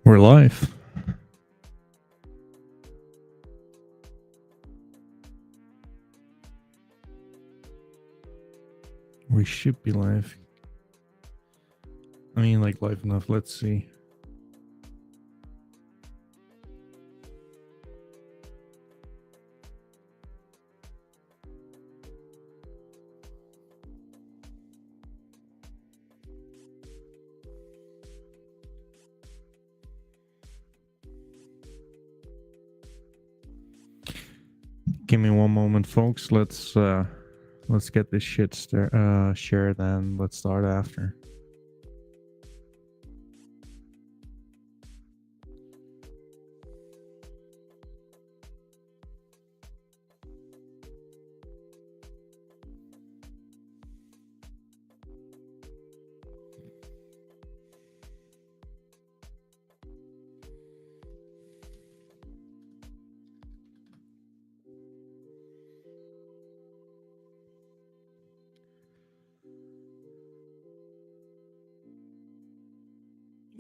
We're live. We should be live. I mean, like live enough. Let's see. Give me one moment, folks. Let's get this shit shared, then let's start after.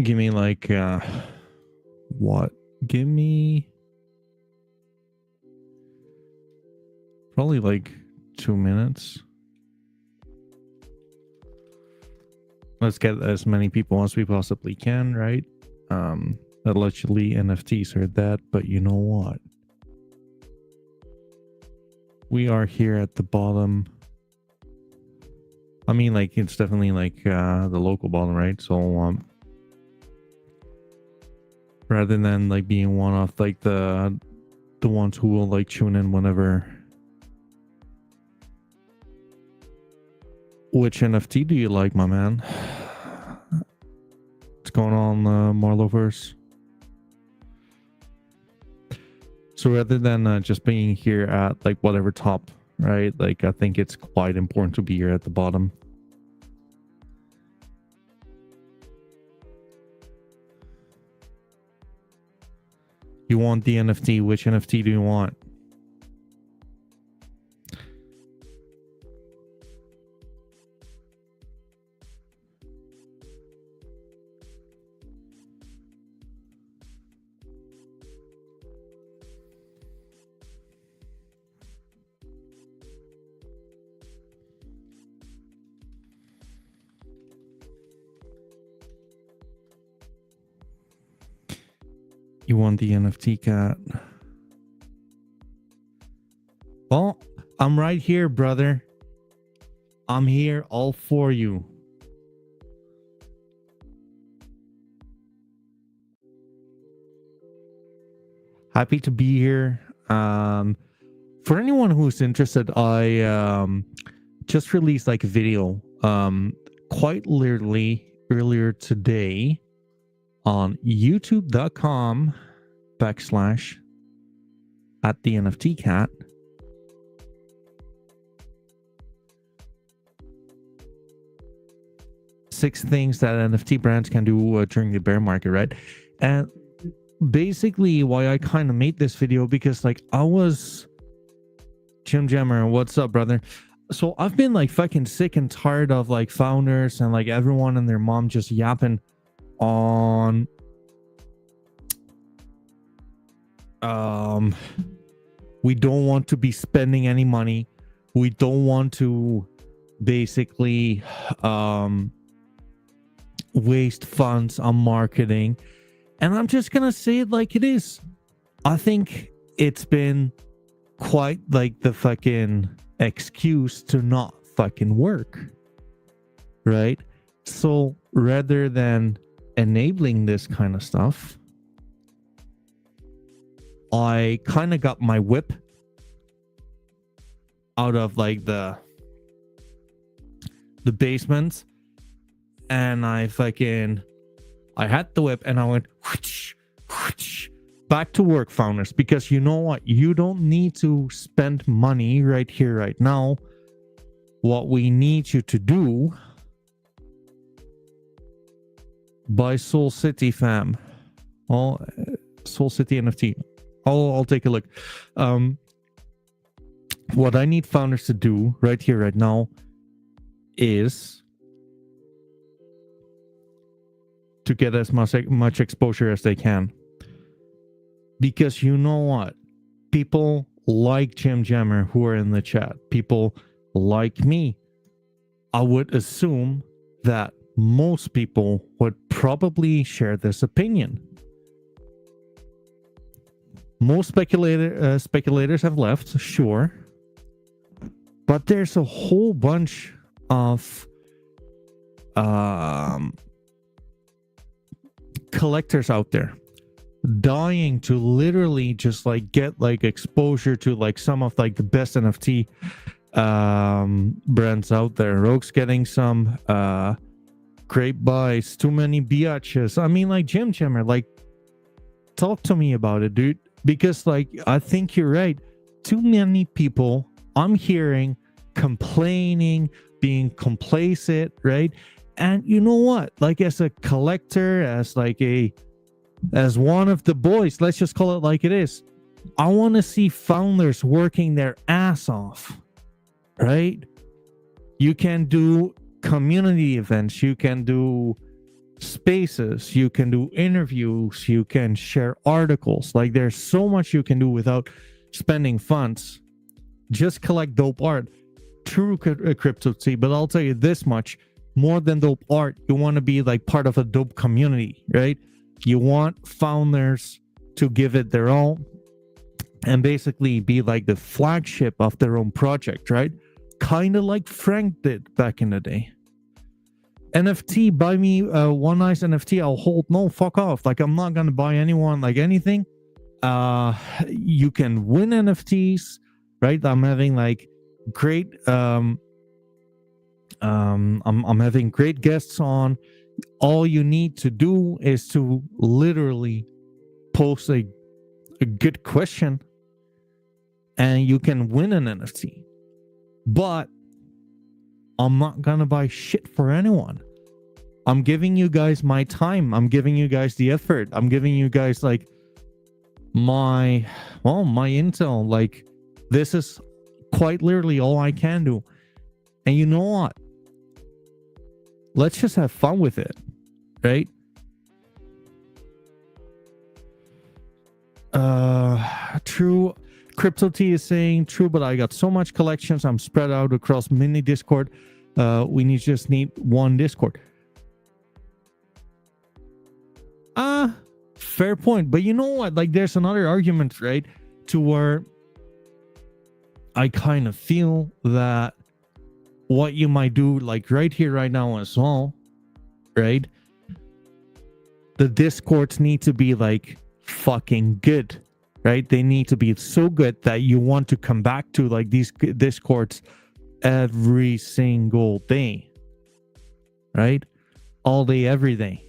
Give me like what? Give me probably like 2 minutes. Let's get as many people as we possibly can, right? Allegedly NFTs are dead, but you know what? We are here at the bottom. I mean, like, it's definitely like the local bottom, right? So rather than like being one of like the ones who will like tune in whenever. Which NFT do you like, my man? What's going on, Marloverse? So rather than just being here at like whatever top, right? Like, I think it's quite important to be here at the bottom. You want the NFT? Which NFT do you want? You want the NFT cat? Well, I'm right here, brother. I'm here all for you. Happy to be here. For anyone who's interested, I just released like a video quite literally earlier today on youtube.com/ at the NFT Cat. Six things that NFT brands can do during the bear market, right? And basically why I kind of made this video, because like I was Jim Jammer, what's up, brother? So I've been like fucking sick and tired of like founders and like everyone and their mom just yapping on we don't want to be spending any money, we don't want to basically waste funds on marketing. And I'm just gonna say it like it is. I think it's been quite like the fucking excuse to not fucking work, right? So rather than enabling this kind of stuff, I kind of got my whip out of like the basement, and I had the whip and I went whoosh, whoosh, back to work, founders, because you know what? You don't need to spend money right here, right now. What we need you to do, buy Soul City, fam. Oh, Soul City NFT. I'll take a look. What I need founders to do right here, right now, is to get as much exposure as they can. Because you know what? People like Jim Jammer who are in the chat. People like me. I would assume that most people would probably share this opinion. Most speculators have left, sure. But there's a whole bunch of collectors out there dying to literally just like get like exposure to like some of like the best NFT brands out there. Rogue's getting some great buys, too many biatches. I mean, like Jim Jammer, like talk to me about it, dude. Because like I think you're right. Too many people I'm hearing complaining, being complacent, right? And you know what? Like as a collector, as one of the boys, let's just call it like it is. I want to see founders working their ass off, right? You can do community events, you can do spaces, you can do interviews, you can share articles. Like there's so much you can do without spending funds. Just collect dope art. True crypto tea, but I'll tell you this much: more than dope art, you want to be like part of a dope community, right? You want founders to give it their all and basically be like the flagship of their own project, right? Kind of like Frank did back in the day. NFT, buy me one nice NFT, I'll hold. No, fuck off. Like I'm not gonna buy anyone like anything. You can win NFTs, right? I'm having like great I'm having great guests on. All you need to do is to literally post a good question and you can win an NFT. But I'm not gonna buy shit for anyone. I'm giving you guys my time. I'm giving you guys the effort. I'm giving you guys like my intel. Like this is quite literally all I can do. And you know what? Let's just have fun with it, right? True. Crypto T is saying true, but I got so much collections. I'm spread out across many Discord. We just need one Discord. Fair point. But you know what? Like there's another argument, right? To where I kind of feel that what you might do like right here, right now as well, right? The Discords need to be like fucking good, right? They need to be so good that you want to come back to like these Discords every single day, right? All day, every day.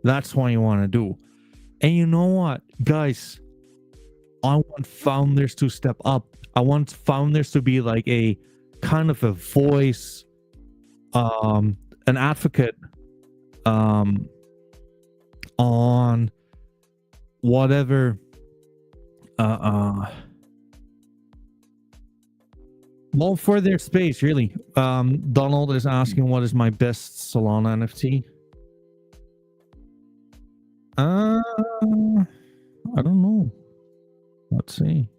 That's what you want to do. And you know what, guys? I want founders to step up. I want founders to be like a kind of a voice, an advocate, on whatever, well, for their space, really. Donald is asking, what is my best Solana NFT? I don't know. Let's see.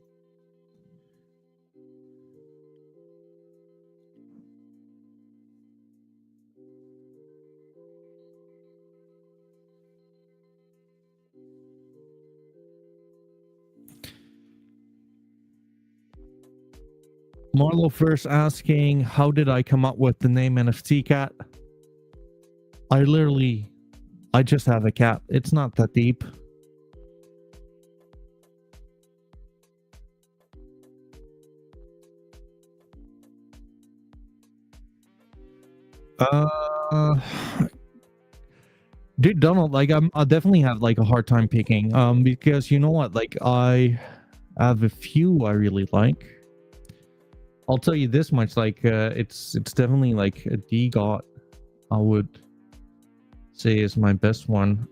Marlo first asking, how did I come up with the name NFT Cat? I just have a cat. It's not that deep. Dude, Donald, like I definitely have like a hard time picking. Because you know what? Like I have a few I really like. I'll tell you this much, like it's definitely like a DGOT, I would say is my best one.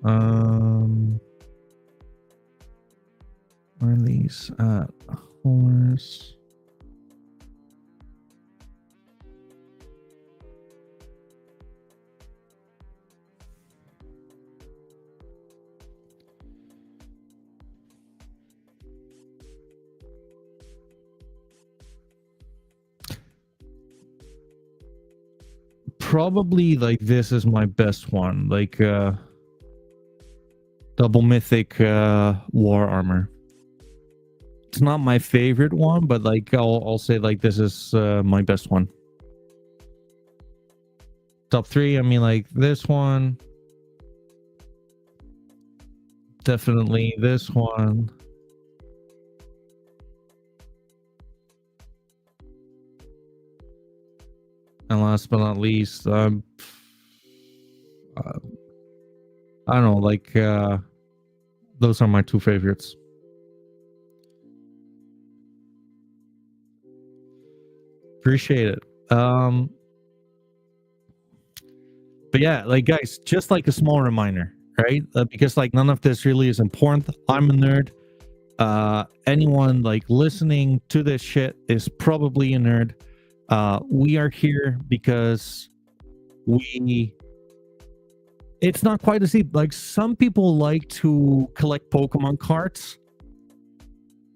Release at horse. probably like this is my best one, like double mythic war armor. It's not my favorite one, but like I'll say like this is my best one. Top 3, I mean like this one, definitely this one, and last but not least, I don't know, like those are my 2 favorites. Appreciate it. But yeah, like guys, just like a small reminder, right? Because like none of this really is important. I'm a nerd. Anyone like listening to this shit is probably a nerd. We are here because it's not quite as deep. Like some people like to collect Pokemon cards.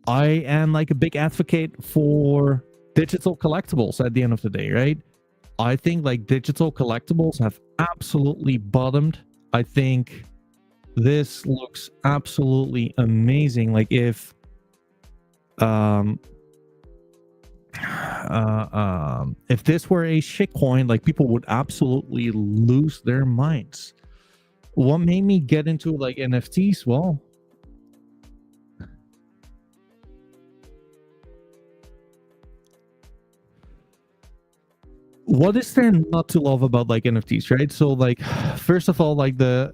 I am like a big advocate for digital collectibles at the end of the day, right? I think like digital collectibles have absolutely bottomed. I think this looks absolutely amazing. Like if this were a shitcoin, like people would absolutely lose their minds. What made me get into like NFTs? Well, what is there not to love about like NFTs, right? So like first of all, like the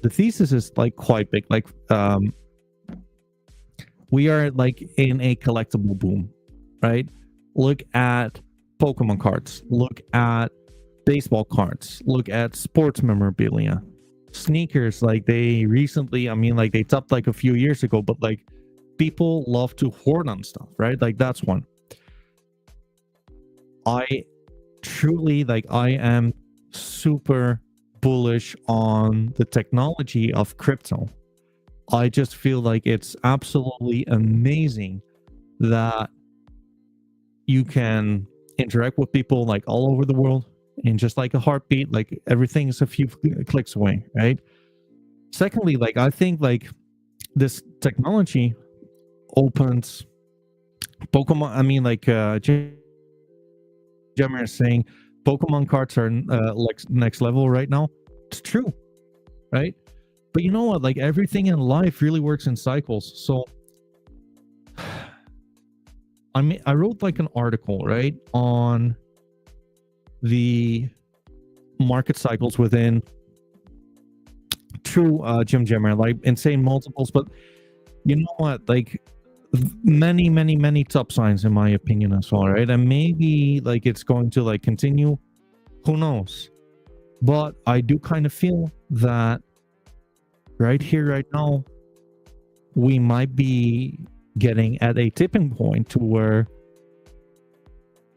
thesis is like quite big. Like we are like in a collectible boom, right? Look at Pokemon cards, look at baseball cards, look at sports memorabilia, sneakers. Like they recently, I mean like they topped like a few years ago, but like people love to hoard on stuff, right? Like that's one. I truly like I am super bullish on the technology of crypto. I just feel like it's absolutely amazing that you can interact with people like all over the world in just like a heartbeat. Like everything is a few clicks away, right? Secondly, like I think like this technology opens Pokemon. I mean, like Jammer is saying Pokemon cards are like next level right now. It's true, right? But you know what? Like everything in life really works in cycles. So I mean, I wrote like an article, right, on the market cycles within true Jim Jammer, like insane multiples. But you know what? Like many top signs in my opinion as well, right? And maybe like it's going to like continue, who knows? But I do kind of feel that right here right now we might be getting at a tipping point to where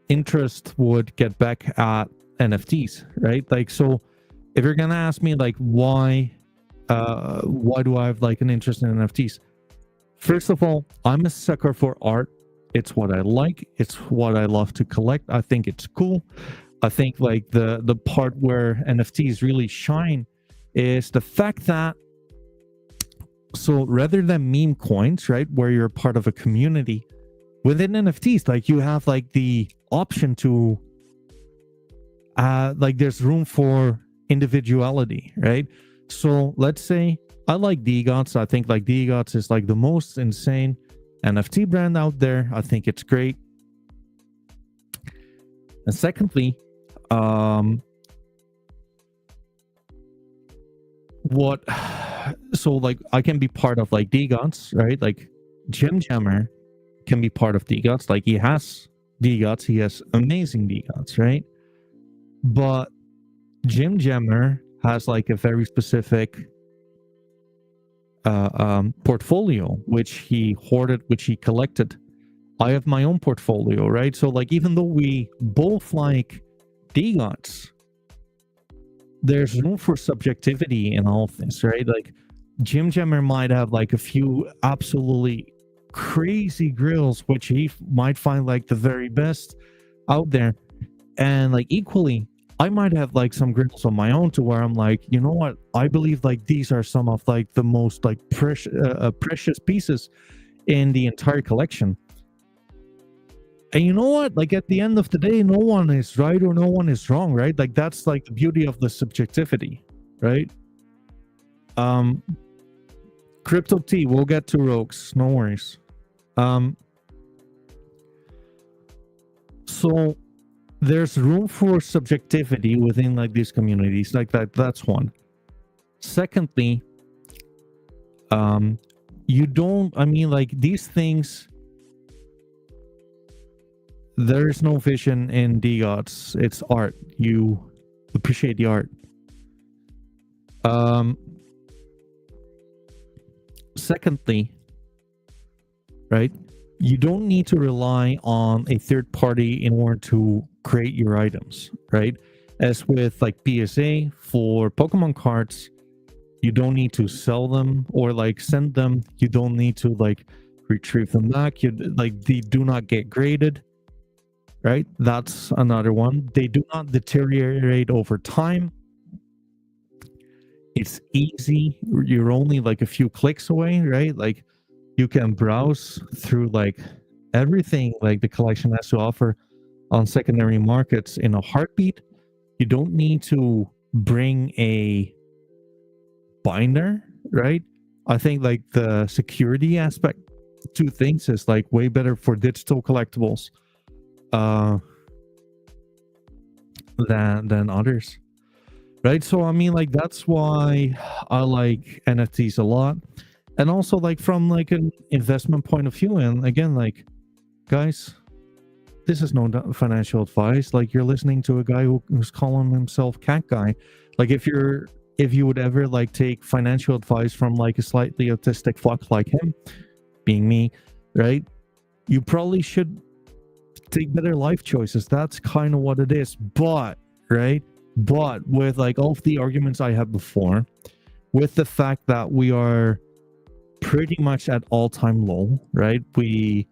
interest would get back at NFTs, right? Like, so if you're gonna ask me like why do I have like an interest in NFTs? First of all, I'm a sucker for art. It's what I like. It's what I love to collect. I think it's cool. I think like the part where NFTs really shine is the fact that, so rather than meme coins, right, where you're part of a community, within NFTs, like you have like the option to like there's room for individuality, right? So let's say I like DGOTS. I think like DGOTS is like the most insane NFT brand out there. I think it's great. And secondly, so like I can be part of like DGOTS, right? Like Jim Jammer can be part of DGOTS. Like he has DGOTS, he has amazing DGOTS, right? But Jim Jammer has like a very specific portfolio which he hoarded, which he collected. I have my own portfolio, right? So like even though we both like DGOTS, there's room for subjectivity in all of this, right? Like Jim Jammer might have like a few absolutely crazy grills which he might find like the very best out there, and like equally I might have like some grips on my own to where I'm like, you know what? I believe like these are some of like the most like precious pieces in the entire collection. And you know what? Like at the end of the day, no one is right or no one is wrong, right? Like that's like the beauty of the subjectivity, right? Crypto T, we'll get to rogues, no worries. So there's room for subjectivity within like these communities, like that's one. Secondly, you don't, I mean, like these things, there's no vision in DGOTS. It's art. You appreciate the art. Secondly, right, you don't need to rely on a third party in order to create your items, right? As with like PSA for Pokemon cards, you don't need to sell them or like send them. You don't need to like retrieve them back. You like they do not get graded, right? That's another one. They do not deteriorate over time. It's easy. You're only like a few clicks away, right? Like you can browse through like everything like the collection has to offer on secondary markets in a heartbeat. You don't need to bring a binder, right? I think like the security aspect to things is like way better for digital collectibles than others, right? So I mean, like that's why I like NFTs a lot, and also like from like an investment point of view. And again, like guys, this is no financial advice. Like you're listening to a guy who's calling himself Cat Guy. Like if you would ever like take financial advice from like a slightly autistic fuck like him, being me, right? You probably should take better life choices. That's kind of what it is. But right, but with like all of the arguments I had before, with the fact that we are pretty much at all-time low, right? We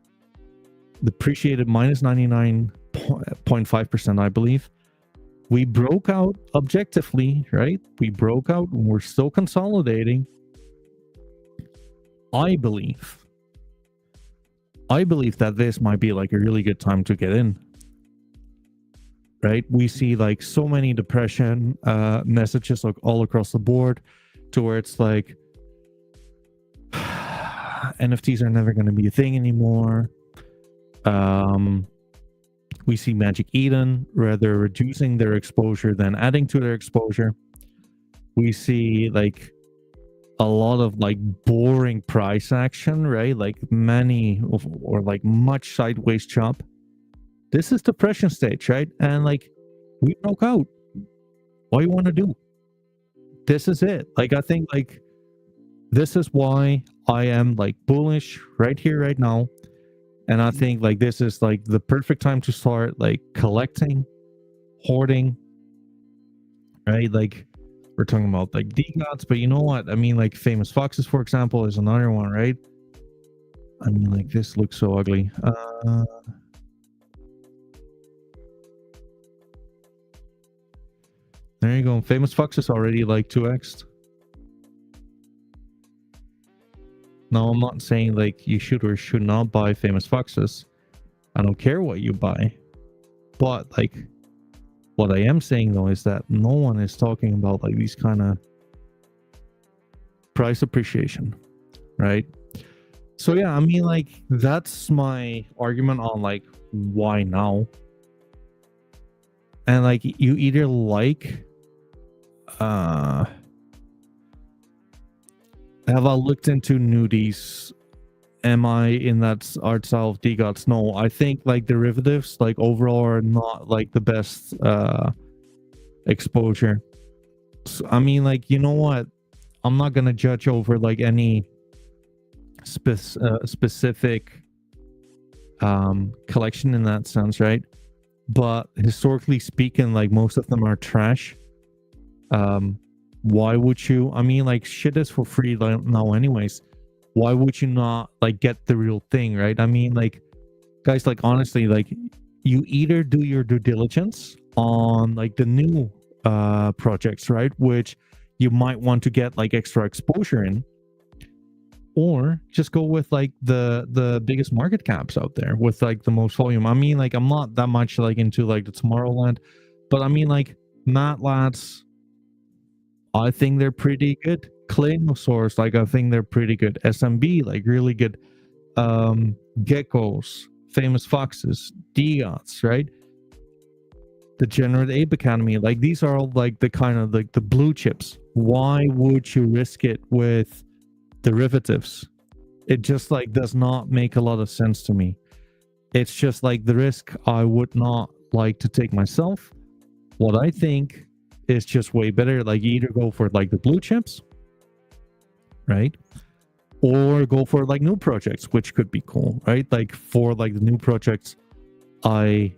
depreciated minus 99.5%, I believe. We broke out objectively, right? We broke out and we're still consolidating. I believe that this might be like a really good time to get in, right? We see like so many depression messages like all across the board to where it's like NFTs are never going to be a thing anymore. We see Magic Eden rather reducing their exposure than adding to their exposure. We see like a lot of like boring price action, right? Like many or like much sideways chop. This is depression stage, right? And like we broke out. What you want to do? This is it. Like I think like this is why I am like bullish right here, right now. And I think like this is like the perfect time to start like collecting, hoarding, right? Like we're talking about like DGOTs, but you know what? I mean, like Famous Foxes, for example, is another one, right? I mean, like this looks so ugly. There you go. Famous Foxes already like 2x'd. No, I'm not saying like you should or should not buy Famous Foxes. I don't care what you buy. But like what I am saying though is that no one is talking about like these kind of price appreciation, right? So yeah, I mean like that's my argument on like why now. And like you either like have I looked into nudies? Am I in that art style of DGOTs? No, I think like derivatives like overall are not like the best exposure. So, I mean like, you know what? I'm not gonna judge over like any specific collection in that sense, right? But historically speaking, like most of them are trash. Why would you? I mean, like shit is for free now, anyways. Why would you not like get the real thing, right? I mean, like guys, like honestly, like you either do your due diligence on like the new projects, right? Which you might want to get like extra exposure in, or just go with like the biggest market caps out there with like the most volume. I mean, like I'm not that much like into like the Tomorrowland, but I mean like Matlats, I think they're pretty good. Claynosaurs, like I think they're pretty good. SMB, like really good. Geckos, Famous Foxes, Diots, right? Degenerate Ape Academy, like these are all like the kind of like the blue chips. Why would you risk it with derivatives? It just like does not make a lot of sense to me. It's just like the risk I would not like to take myself. What I think is just way better, like either go for like the blue chips, right? Or go for like new projects, which could be cool, right? Like for like the new projects I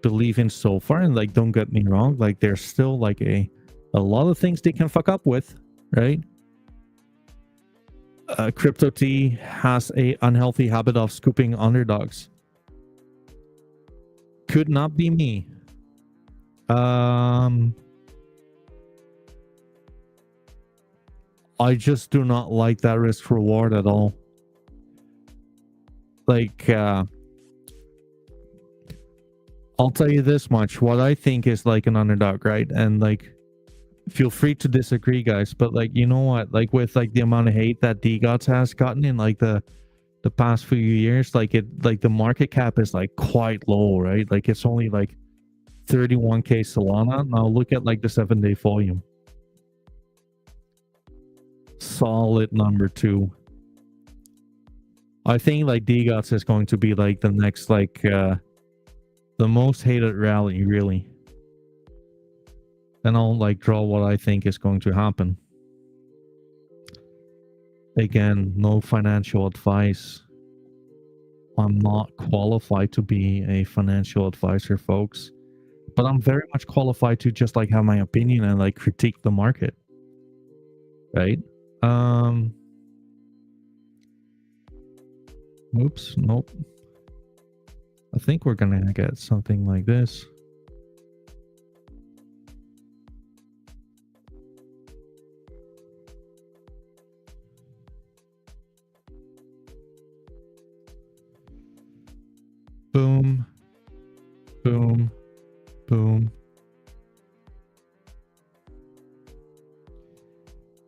believe in so far, and like don't get me wrong, like there's still like a lot of things they can fuck up with, right? Crypto T has a unhealthy habit of scooping underdogs. Could not be me. I just do not like that risk reward at all. Like, I'll tell you this much. What I think is like an underdog, right? And like, feel free to disagree, guys. But like, you know what? Like with like the amount of hate that DGOTS has gotten in like the past few years, like the market cap is like quite low, right? Like it's only like 31k Solana. Now look at like the 7-day volume. Solid number 2. I think like DGOTS is going to be like the next like the most hated rally, really. And I'll like draw what I think is going to happen. Again, no financial advice. I'm not qualified to be a financial advisor, folks, but I'm very much qualified to just like have my opinion and like critique the market, right? Oops, nope. I think we're gonna get something like this. Boom, boom, boom.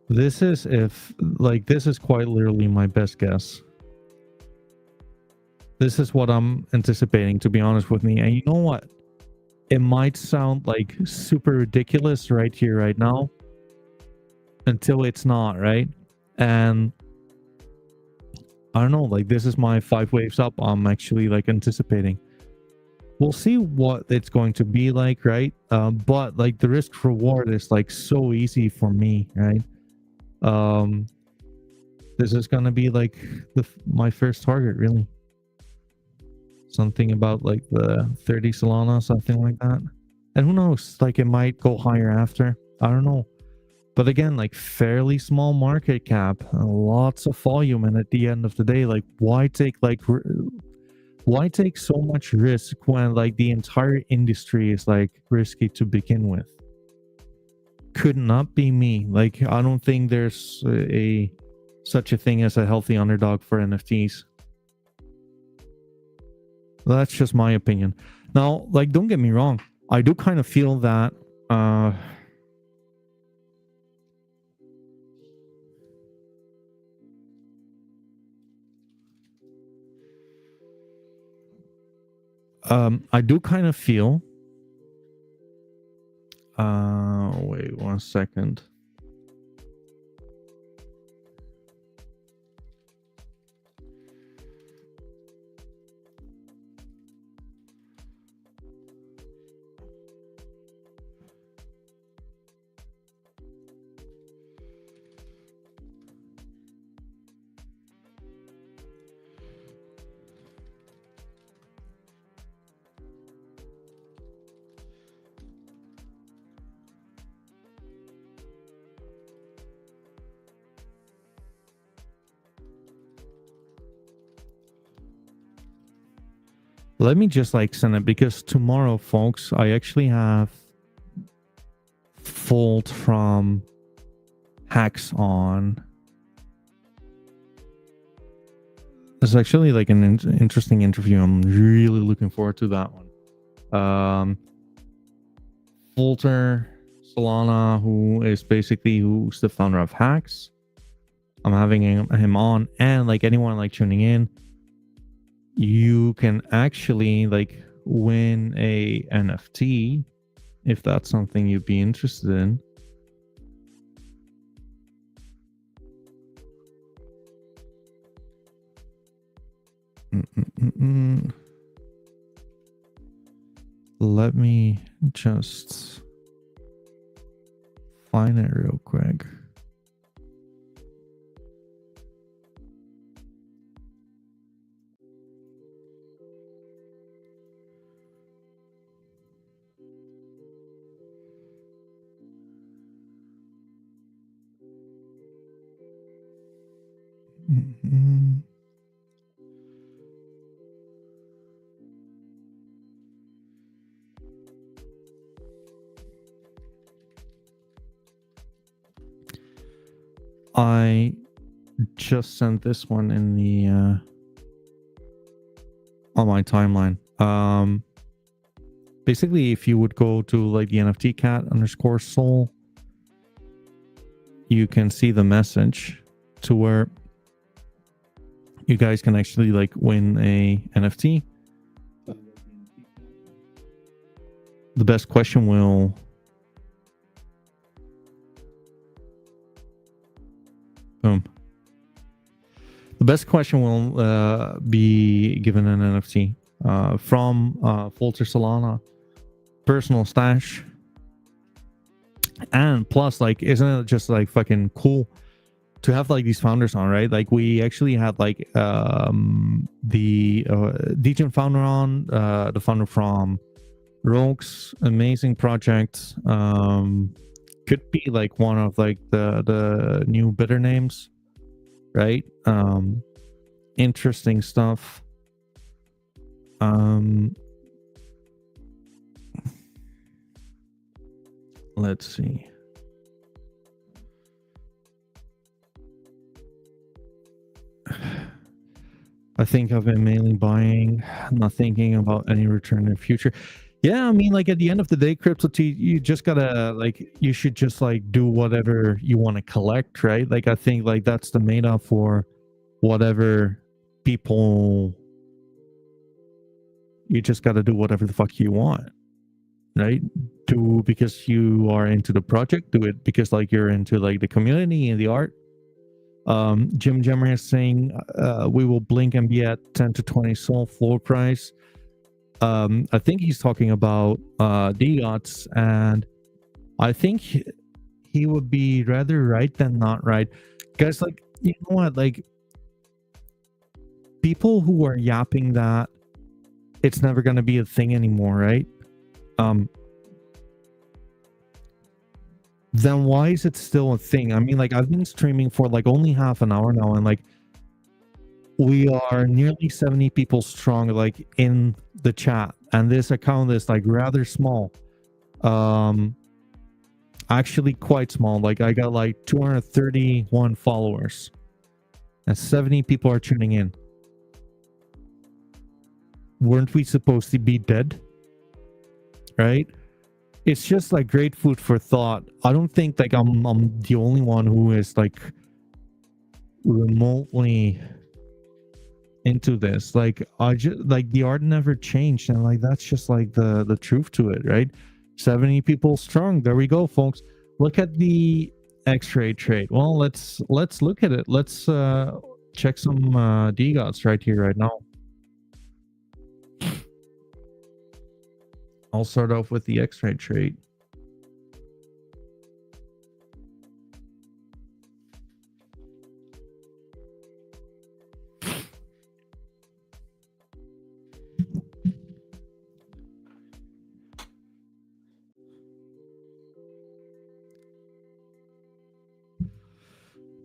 This is this is quite literally my best guess. This is what I'm anticipating, to be honest with me. And you know what? It might sound like super ridiculous right here, right now, until it's not, right? And I don't know, like this is my 5 waves up I'm actually like anticipating. We'll see what it's going to be like, right? But like the risk reward is like so easy for me, right? This is gonna be like my first target, really. Something about like the 30 Solana, something like that. And who knows, like it might go higher after. I don't know. But again, like fairly small market cap, lots of volume, and at the end of the day, like why take so much risk when like the entire industry is like risky to begin with? Could not be me. Like I don't think there's such a thing as a healthy underdog for NFTs. That's just my opinion. Now, like don't get me wrong, I do kind of feel that I do kind of feel wait 1 second. Let me just like send it, because tomorrow, folks, I actually have Fold from Hacks on. It's actually like an interesting interview. I'm really looking forward to that one. Volter Solana, who's the founder of Hacks. I'm having him on, and like anyone like tuning in, you can actually like win a NFT if that's something you'd be interested in. Let me just find it real quick. I just sent this one in the on my timeline. Basically, if you would go to like the NFT Cat _soul, you can see the message to where you guys can actually like win a NFT. The best question will boom. The best question will be given an NFT from Folter Solana personal stash. And plus, like, isn't it just like fucking cool to have like these founders on, right? Like, we actually had like the Degen founder on, the founder from Rogue's amazing project. Could be like one of like the new bitter names, right? Interesting stuff. Let's see. I think I've been mainly buying, not thinking about any return in the future. Yeah, I mean, like at the end of the day, Crypto T, you just gotta like, you should just like do whatever you want to collect, right? Like I think like that's the meta for whatever people. You just gotta do whatever the fuck you want, right? Do because you are into the project. Do it because like you're into like the community and the art. Jim Jemmer is saying we will blink and be at 10 to 20 soul floor price. I think he's talking about DGOTs, and I think he would be rather right than not right. Guys, like, you know what? Like, people who are yapping that it's never going to be a thing anymore, right? Then why is it still a thing? I mean, like, I've been streaming for like only half an hour now, and like we are nearly 70 people strong like in the chat, and this account is like rather small. Actually quite small. Like I got like 231 followers and 70 people are tuning in. Weren't we supposed to be dead? Right? It's just like great food for thought. I don't think like I'm the only one who is like remotely into this. Like I just like the art never changed, and like that's just like the truth to it, right? 70 people strong. There we go, folks. Look at the X-ray trade. Well, let's look at it. Let's check some DGOTs right here, right now. I'll start off with the X-ray trade.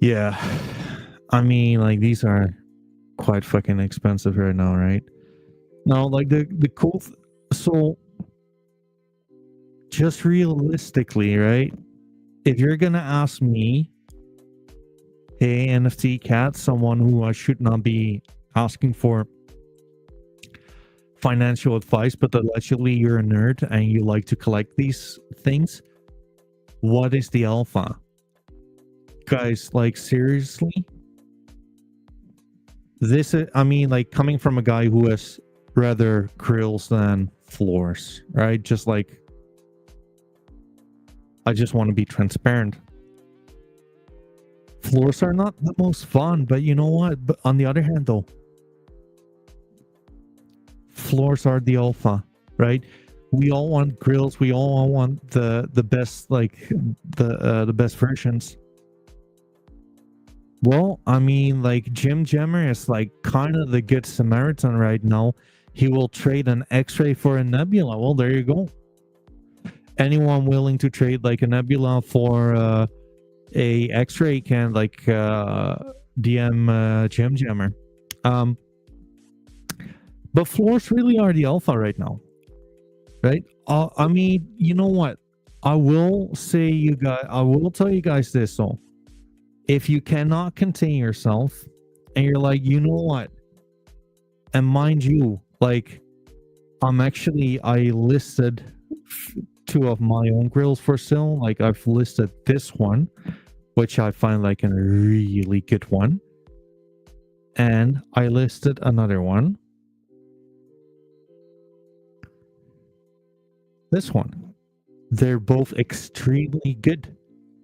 Yeah, I mean, like these are quite fucking expensive right now, right? Now, like the cool. So, just realistically, right? If you're gonna ask me, hey, NFT Cat, someone who I should not be asking for financial advice, but allegedly you're a nerd and you like to collect these things, what is the alpha? Guys, like, seriously? This is, I mean, like, coming from a guy who has rather grills than floors, right? Just like, I just want to be transparent. Floors are not the most fun, but you know what? But on the other hand, though, floors are the alpha, right? We all want grills. We all want the best, like the best versions. Well, I mean, like Jim Gemmer is like kind of the good Samaritan right now. He will trade an X-ray for a Nebula. Well, there you go. Anyone willing to trade like a Nebula for a X-ray can like DM Jim Gemmer. But floors really are the alpha right now, right? I mean, you know what? I will say you guys. I will tell you guys this though. If you cannot contain yourself, and you're like, you know what? And mind you, like, I listed two of my own grills for sale. Like, I've listed this one, which I find like a really good one, and I listed another one. This one. They're both extremely good,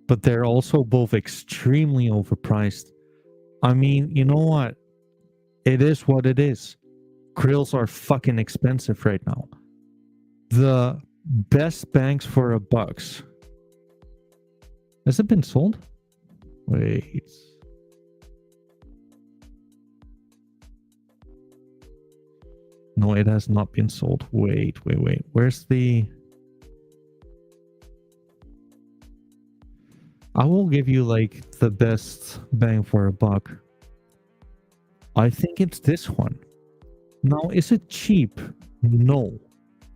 but they're also both extremely overpriced. I mean, you know what? It is what it is. Grills are fucking expensive right now. The best banks for a bucks. Has it been sold? Wait. No, it has not been sold. Wait. Where's the... I will give you like the best bang for a buck. I think it's this one. Now, is it cheap? No,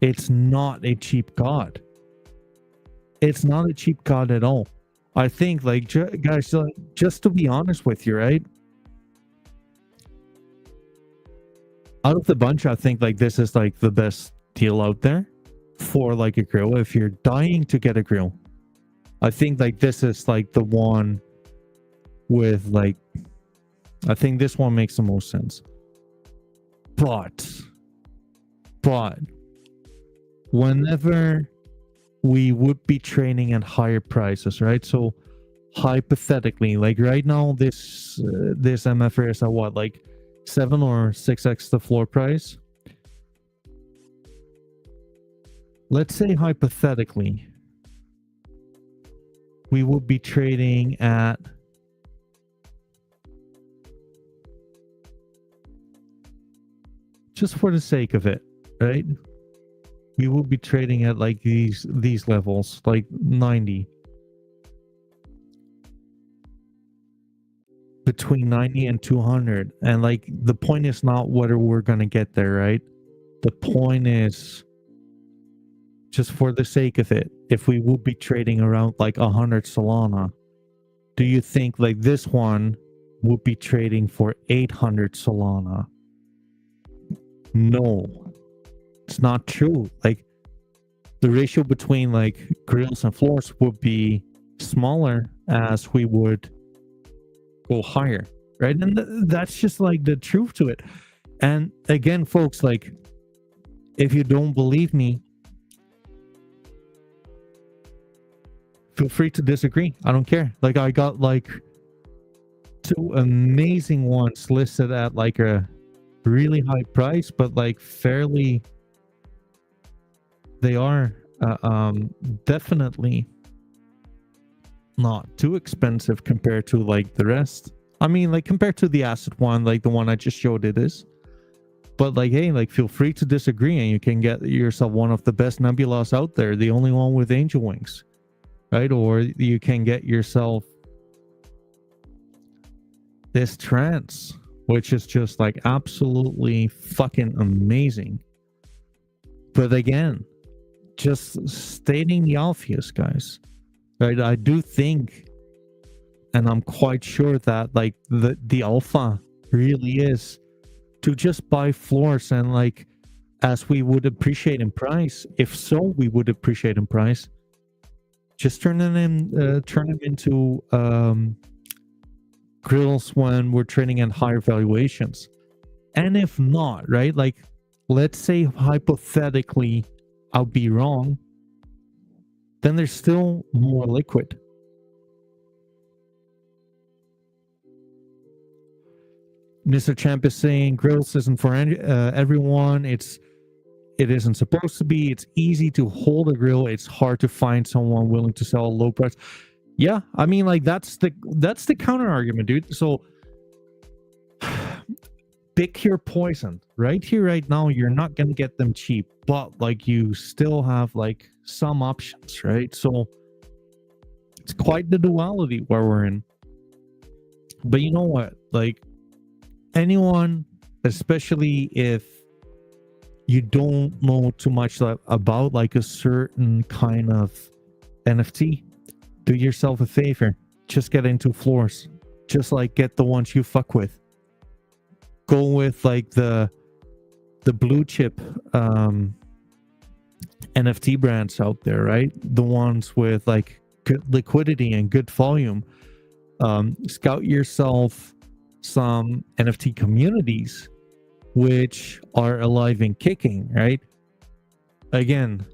it's not a cheap god. It's not a cheap god at all. I think, like, guys, just to be honest with you, right? Out of the bunch, I think like this is like the best deal out there for like a grill. If you're dying to get a grill, I think like this is like the one with like, I think this one makes the most sense. But whenever we would be trading at higher prices, right? So hypothetically, like right now, this MFR is at what, like 7 or 6x the floor price? Let's say hypothetically, we would be trading at just for the sake of it, right? We would be trading at like these levels, like 90. Between 90 and 200. And like the point is not whether we're gonna get there, right? The point is, just for the sake of it, if we would be trading around like 100 Solana, do you think like this one would be trading for 800 Solana? No, it's not true. Like the ratio between like grills and floors would be smaller as we would go higher, right? And that's just like the truth to it. And again, folks, like if you don't believe me, feel free to disagree. I don't care. Like I got like 2 amazing ones listed at like a really high price, but like fairly, they are definitely not too expensive compared to like the rest. I mean, like compared to the asset one, like the one I just showed, it is. But like, hey, like feel free to disagree, and you can get yourself one of the best nebulas out there, the only one with angel wings, right? Or you can get yourself this trance which is just like absolutely fucking amazing. But again, just stating the obvious, guys, right? I do think, and I'm quite sure that like the alpha really is to just buy floors, and like as we would appreciate in price, if so, we would appreciate in price. Just turn them into grills when we're trading at higher valuations. And if not, right? Like, let's say hypothetically I'll be wrong, then there's still more liquid. Mr. Champ is saying grills isn't for everyone. It isn't supposed to be. It's easy to hold a grill. It's hard to find someone willing to sell a low price. Yeah, I mean, like that's the counter argument, dude. So pick your poison. Right here, right now, you're not gonna get them cheap, but like you still have like some options, right? So it's quite the duality where we're in. But you know what? Like anyone, especially if you don't know too much about like a certain kind of NFT, do yourself a favor. Just get into floors. Just like get the ones you fuck with. Go with like the blue chip NFT brands out there, right? The ones with like good liquidity and good volume. Scout yourself some NFT communities which are alive and kicking, right? Again,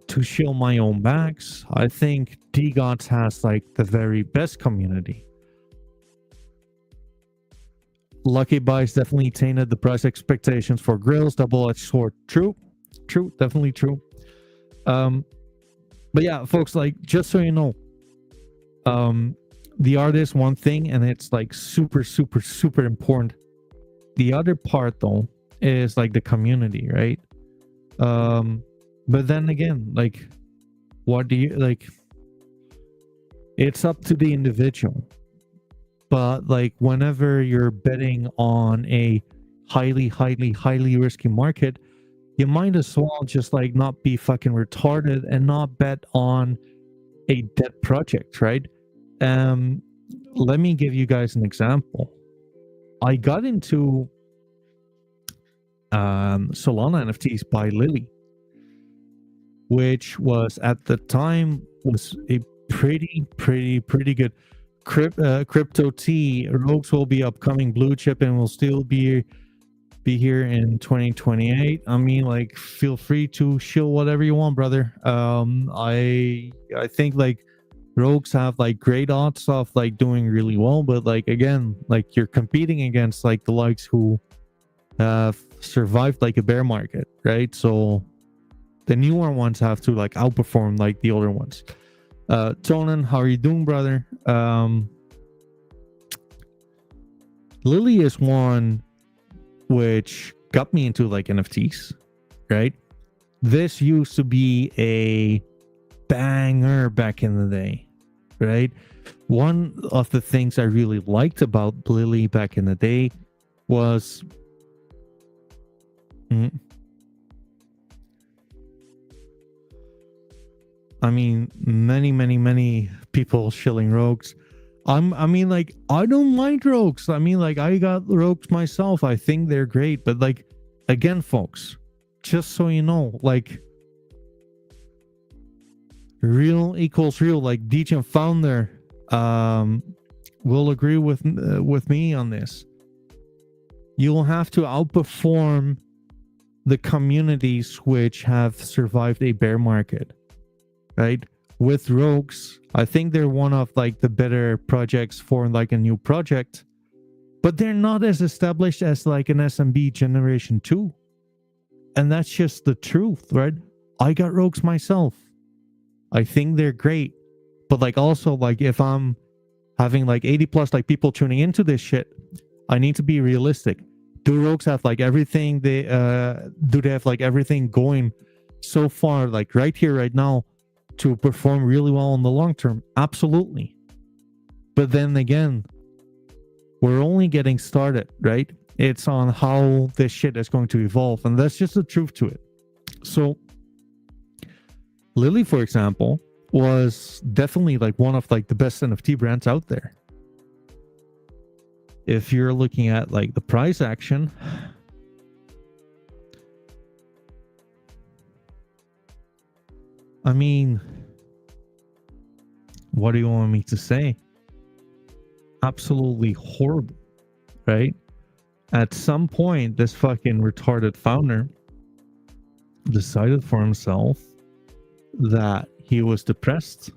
to show my own backs, I think DGOTS has like the very best community. Lucky Buys definitely tainted the price expectations for grills. Double-edged sword. True, definitely true. But yeah, folks, like just so you know, the art is one thing, and it's like super important. The other part though is like the community, right? But then again, like what do you like? It's up to the individual. But like whenever you're betting on a highly risky market, you might as well just like not be fucking retarded and not bet on a dead project, right? Let me give you guys an example. I got into Solana NFTs by Lily, which was at the time was a pretty good crypto T. Rogues will be upcoming blue chip and will still be here in 2028. I mean, like, feel free to shill whatever you want, brother. I think like Rogues have like great odds of like doing really well, but like again, like you're competing against like the likes who have survived like a bear market, right? So the newer ones have to like outperform like the older ones. Tonan, how are you doing, brother? Lily is one which got me into like NFTs, right? This used to be a banger back in the day, right? One of the things I really liked about Lily back in the day was I mean, many people shilling Rogues. I mean, like, I don't mind Rogues. I mean, like, I got Rogues myself. I think they're great. But, like, again, folks, just so you know, like, real equals real. Like, DJ Founder will agree with me on this. You'll have to outperform the communities which have survived a bear market, right? With Rogues, I think they're one of like the better projects for like a new project, but they're not as established as like an SMB generation 2. And that's just the truth, right? I got Rogues myself. I think they're great. But like also like if I'm having like 80 plus like people tuning into this shit, I need to be realistic. Do Rogues have like everything do they have like everything going so far like right here right now to perform really well in the long term? Absolutely. But then again, we're only getting started, right? It's on how this shit is going to evolve, and that's just the truth to it. So Lily, for example, was definitely like one of like the best NFT brands out there. If you're looking at like the price action, I mean, what do you want me to say? Absolutely horrible, right? At some point, this fucking retarded founder decided for himself that he was depressed.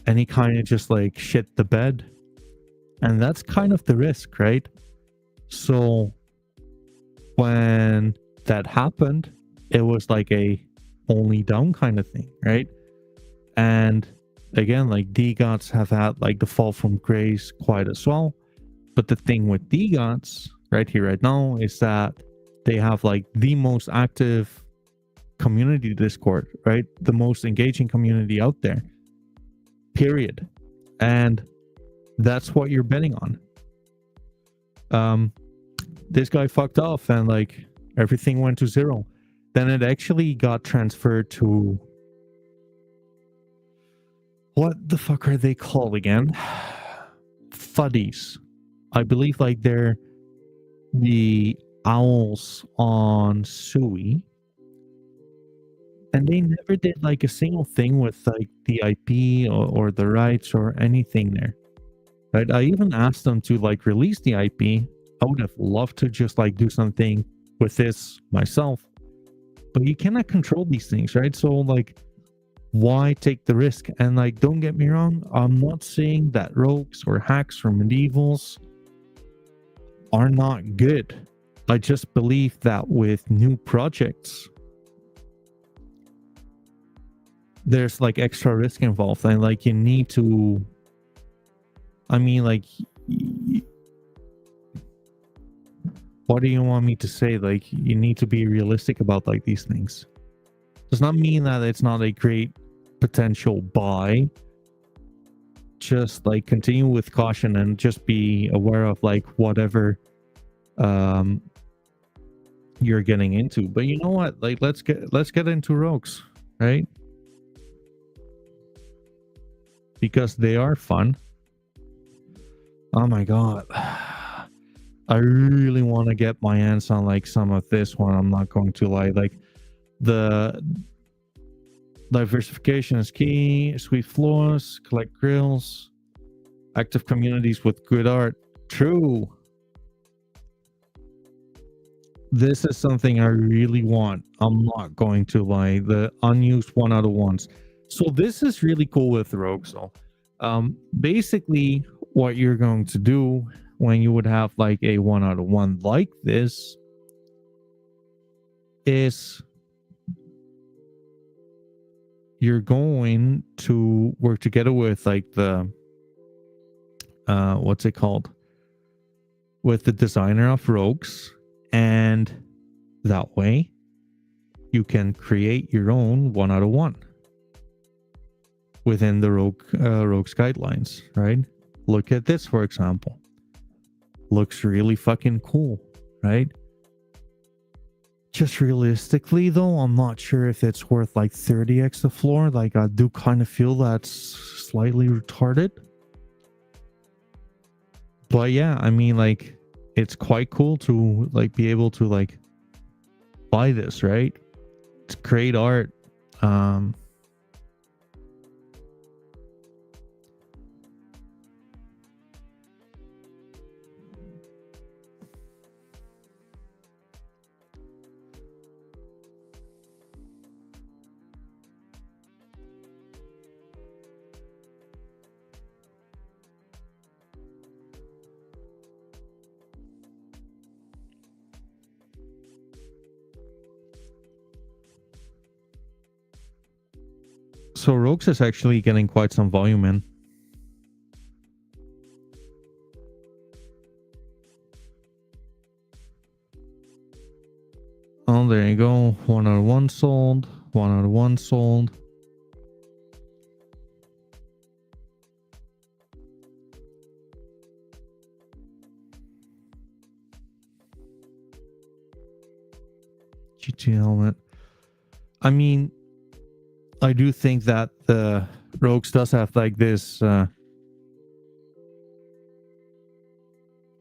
And he kind of just like shit the bed. And that's kind of the risk, right? So when that happened, it was like a only down kind of thing, right? And again, like DGOTs have had like the fall from grace quite as well. But the thing with DGOTs right here, right now, is that they have like the most active community Discord, right? The most engaging community out there, period. And that's what you're betting on. This guy fucked off and like everything went to zero. Then it actually got transferred to, what the fuck are they called again? Fuddies. I believe like they're the owls on Sui. And they never did like a single thing with like the IP or the rights or anything there. Right? I even asked them to like release the IP. I would have loved to just like do something with this myself. But you cannot control these things, right? So like, why take the risk? And like, don't get me wrong, I'm not saying that rogues or hacks or medievals are not good. I just believe that with new projects, there's like extra risk involved, and like you need to, I mean, like, what do you want me to say? Like, you need to be realistic about like these things. Does not mean that it's not a great potential buy. Just like continue with caution and just be aware of like whatever you're getting into. But you know what? Like, let's get into rogues, right? Because they are fun. Oh my god. I really want to get my hands on like some of this one. I'm not going to lie. Like, the diversification is key. Sweet floors, collect grills, active communities with good art. True. This is something I really want. I'm not going to lie. The unused 1 out of 1s. So this is really cool with Rogue. So basically what you're going to do when you would have like a 1 out of 1 like this is you're going to work together with like the what's it called, with the designer of Rogues, and that way you can create your own 1 out of 1 within the Rogues guidelines, right? Look at this, for example. Looks really fucking cool, right? Just realistically though, I'm not sure if it's worth like 30x the floor. Like, I do kind of feel that's slightly retarded. But yeah, I mean, like, it's quite cool to like be able to like buy this, right? It's great art. So Rogues is actually getting quite some volume in. Oh, there you go. 1 out of 1 sold. 1 out of 1 sold. GT helmet. I mean, I do think that the Rogues does have like this.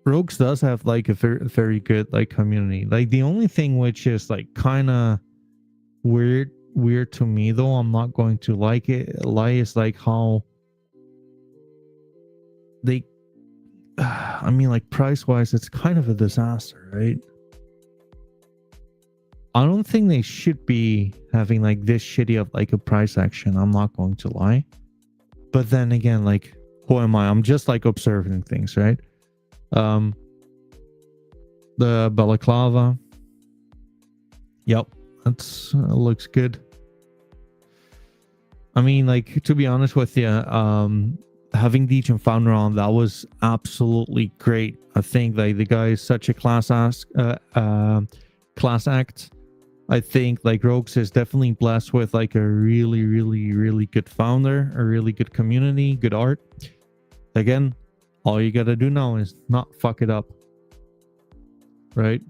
Rogues does have like a very, very good like community. Like the only thing which is like kind of weird to me, though, I'm not going to lie, is like how they. I mean, like price wise, it's kind of a disaster, right? I don't think they should be having like this shitty of like a price action. I'm not going to lie. But then again, like, who am I? I'm just like observing things, right? The balaclava. Yep, that's looks good. I mean, like, to be honest with you, having Deej and Founder on, that was absolutely great. I think like the guy is such a class act. I think like Rogues is definitely blessed with like a really, really, really good founder, a really good community, good art. Again, all you gotta do now is not fuck it up, right?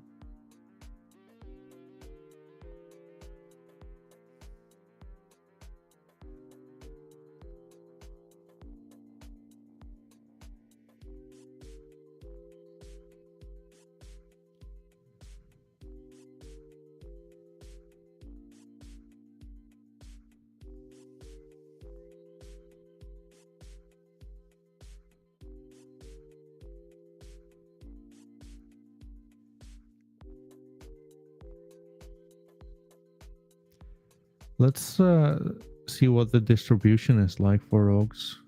Let's see what the distribution is like for Rogues.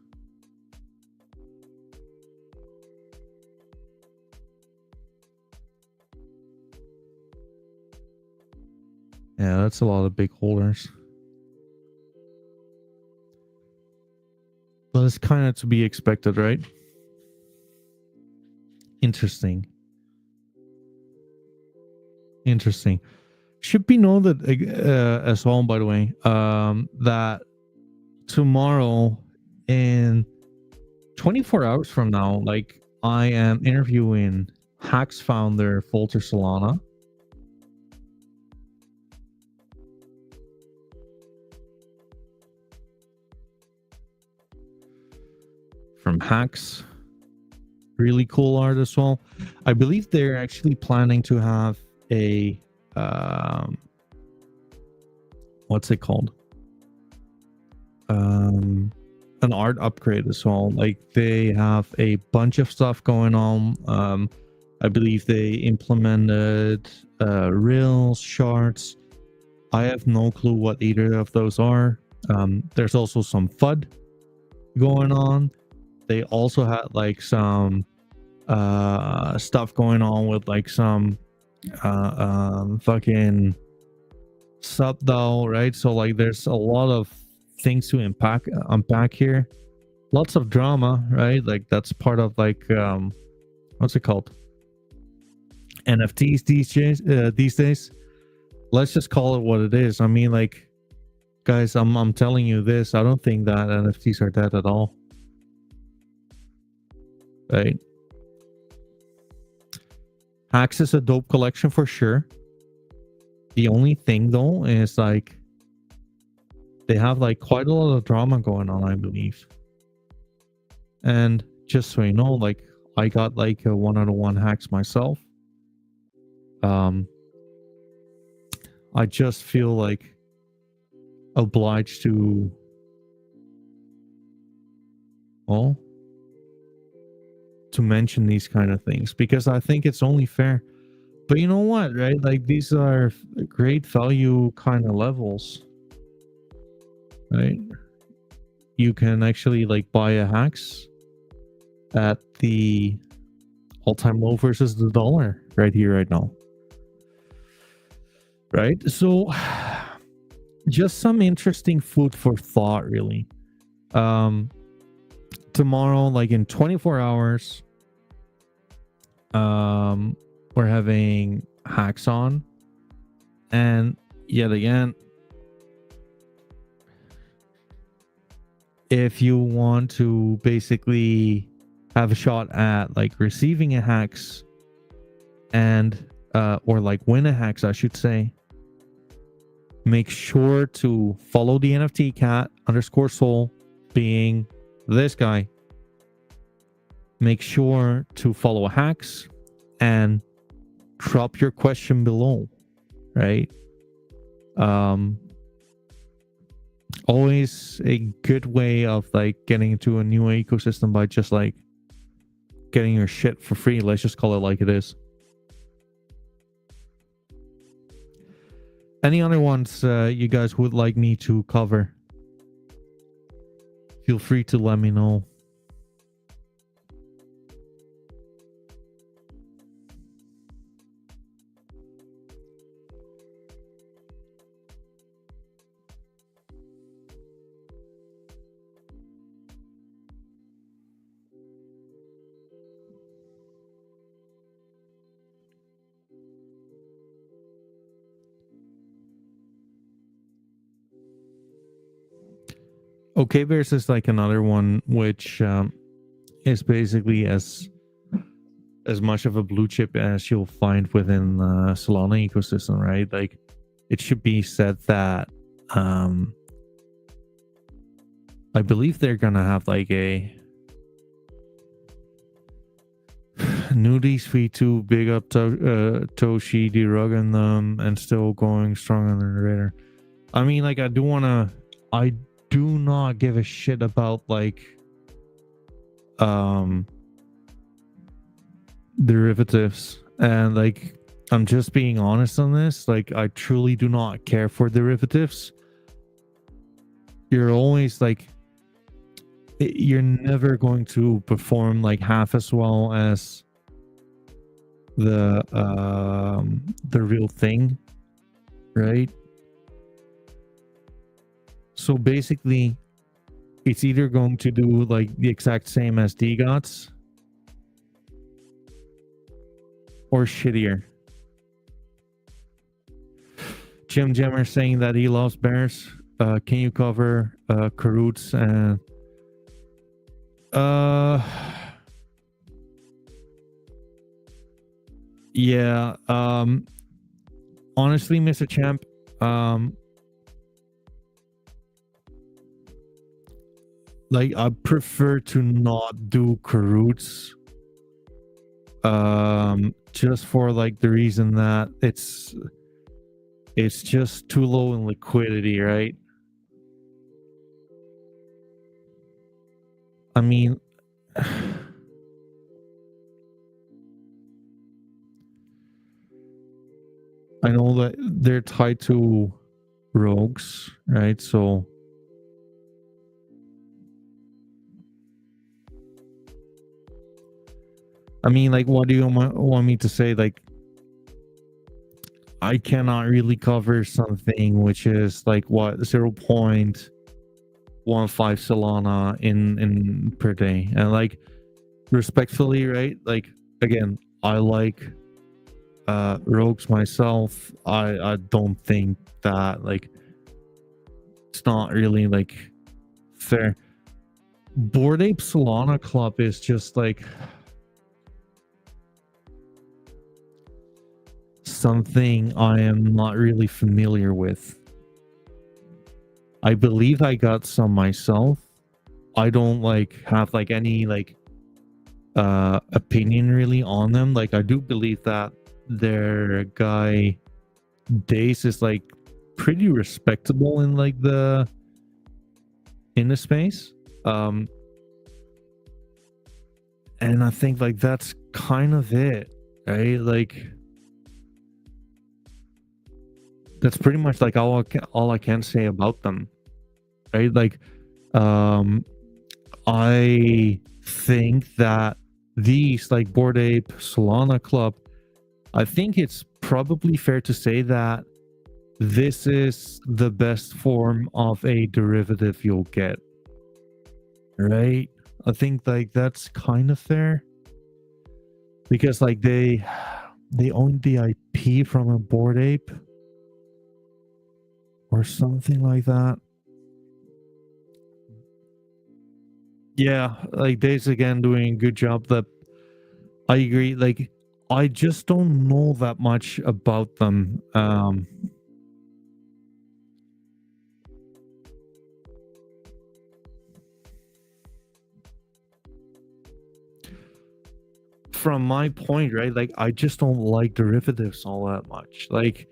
Yeah, that's a lot of big holders. But it's kind of to be expected, right? Interesting. Should be known that as well, by the way, that tomorrow in 24 hours from now, like I am interviewing Hacks founder Folter Solana. From Hacks. Really cool art as well. I believe they're actually planning to have a what's it called? An art upgrade as well. Like they have a bunch of stuff going on. I believe they implemented rails, shards. I have no clue what either of those are. There's also some FUD going on. They also had like some stuff going on with like some fucking sub DAO, right? So like there's a lot of things to unpack here. Lots of drama, right? Like that's part of like what's it called? NFTs these days. Let's just call it what it is. I mean, like, guys, I'm telling you this. I don't think that NFTs are dead at all. Right? Hacks is a dope collection for sure. The only thing though is like they have like quite a lot of drama going on, I believe. And just so you know, like I got like a 1 out of 1 hacks myself. I just feel like obliged to, well, to mention these kind of things because I think it's only fair. But you know what, right? Like these are great value kind of levels, right? You can actually like buy a hacks at the all-time low versus the dollar right here, right now. Right? So just some interesting food for thought, really. Tomorrow, like in 24 hours, we're having hacks on, and yet again, if you want to basically have a shot at like receiving a hacks and or like win a hacks, I should say, make sure to follow the NFT Cat _soul, being this guy. Make sure to follow Hacks and drop your question below, right? Always a good way of like getting into a new ecosystem by just like getting your shit for free. Let's just call it like it is. Any other ones you guys would like me to cover? Feel free to let me know. Okay, versus like another one which is basically as much of a blue chip as you'll find within the Solana ecosystem, right? Like it should be said that I believe they're gonna have like a nudies v2 big up Toshi derugging them and still going strong on the radar. I mean, like I do not give a shit about like derivatives, and like I'm just being honest on this. Like I truly do not care for derivatives. You're always like you're never going to perform like half as well as the real thing, right? So basically it's either going to do like the exact same as DGOTs or shittier. Jim Jemmer saying that he loves bears. Can you cover Karoots and yeah, honestly, Mr. Champ, like I prefer to not do Karoots, just for like the reason that it's just too low in liquidity, right? I mean, I know that they're tied to rogues, right? So I mean, like, what do you want me to say? Like, I cannot really cover something which is like what 0.15 Solana in per day, and like respectfully, right? Like again, I like rogues myself. I don't think that like it's not really like fair. Bored Ape Solana Club is just like something I am not really familiar with. I believe I got some myself. I don't like have like any like opinion really on them. Like I do believe that their guy Days is like pretty respectable in like the space. And I think like that's kind of it, right? Like that's pretty much like all I can say about them, right? Like I think that these like Bored Ape Solana Club, I think it's probably fair to say that this is the best form of a derivative you'll get, right? I think like that's kind of fair because like they own the IP from a Bored Ape or something like that. Yeah, like Dave's again doing a good job. That I agree. Like I just don't know that much about them. from my point, right? Like, I just don't like derivatives all that much. Like,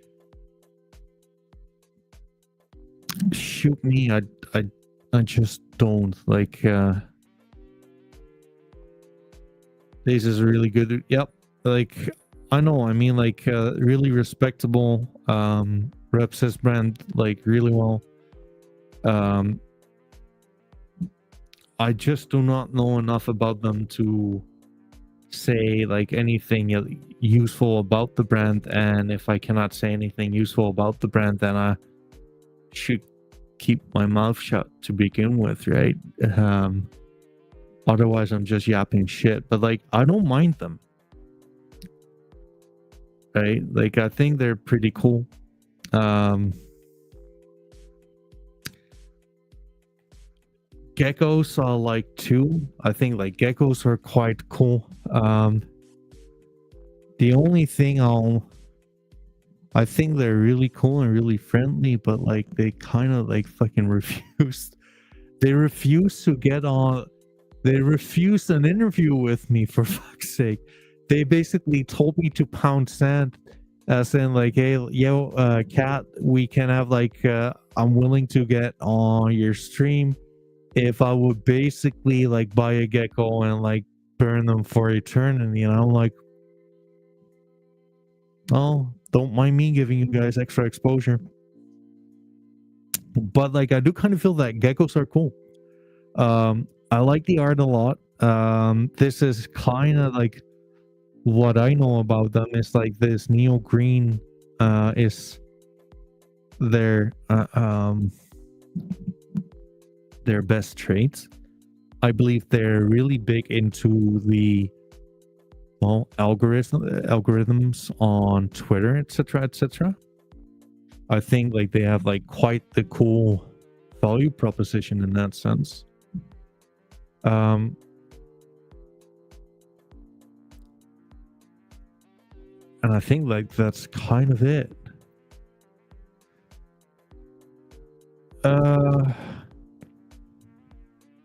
shoot me, I just don't like. This is really good. Yep. Like, I know. I mean, like, really respectable. Reps his brand like really well. I just do not know enough about them to say like anything useful about the brand. And if I cannot say anything useful about the brand, then I should keep my mouth shut to begin with, right? Otherwise I'm just yapping shit. But like, I don't mind them, right? Like, I think they're pretty cool. Geckos are like too. I think like geckos are quite cool. The only thing I think they're really cool and really friendly, but like they kind of like fucking refused. They refused to get on. They refused an interview with me, for fuck's sake. They basically told me to pound sand, saying like, "Hey, yo, Cat, we can have like, I'm willing to get on your stream if I would basically like buy a gecko and like burn them for eternity." And I'm like, oh, don't mind me giving you guys extra exposure. But like, I do kind of feel that geckos are cool. I like the art a lot. This is kind of like what I know about them is like this neo green is their best traits. I believe they're really big into the algorithms on Twitter, etc., etc. I think like they have like quite the cool value proposition in that sense. And I think like that's kind of it.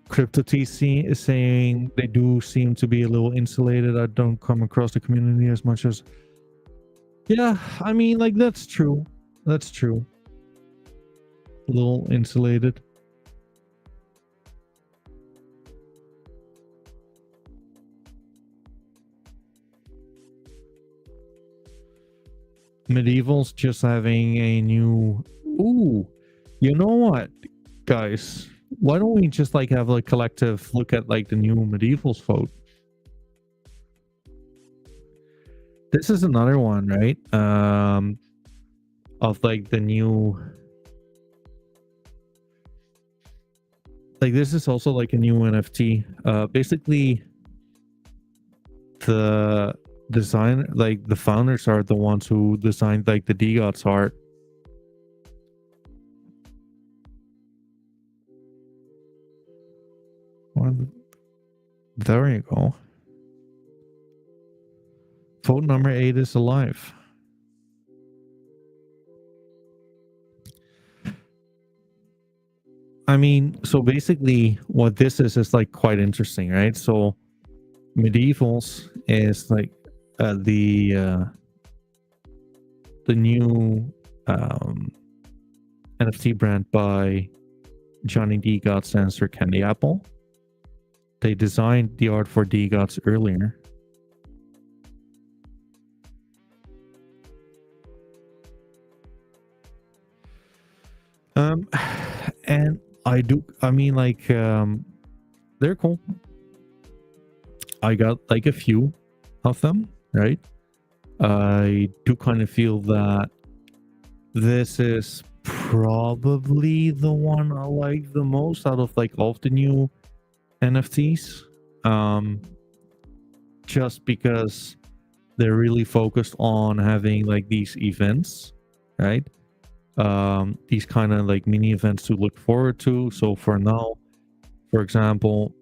Crypto TC is saying they do seem to be a little insulated. I don't come across the community as much as. Yeah, I mean, like, that's true. That's true. A little insulated. Medieval's just having a new. Ooh, you know what, guys? Why don't we just like have a collective look at like the new Medievals vote? This is another one, right? Of like the new. Like, this is also like a new NFT. Basically, the design, like the founders are the ones who designed like the DGOTS art. Well, there you go. Vote number 8 is alive. I mean, so basically what this is like quite interesting, right? So Medievals is like the new NFT brand by Johnny DGOTS and Sir Candy Apple. They designed the art for DGOTS earlier. And I mean, like, they're cool. I got like a few of them, right? I do kind of feel that this is probably the one I like the most out of like all of the new NFTs. Just because they're really focused on having like these events, right? These kind of like mini events to look forward to. So for now, for example,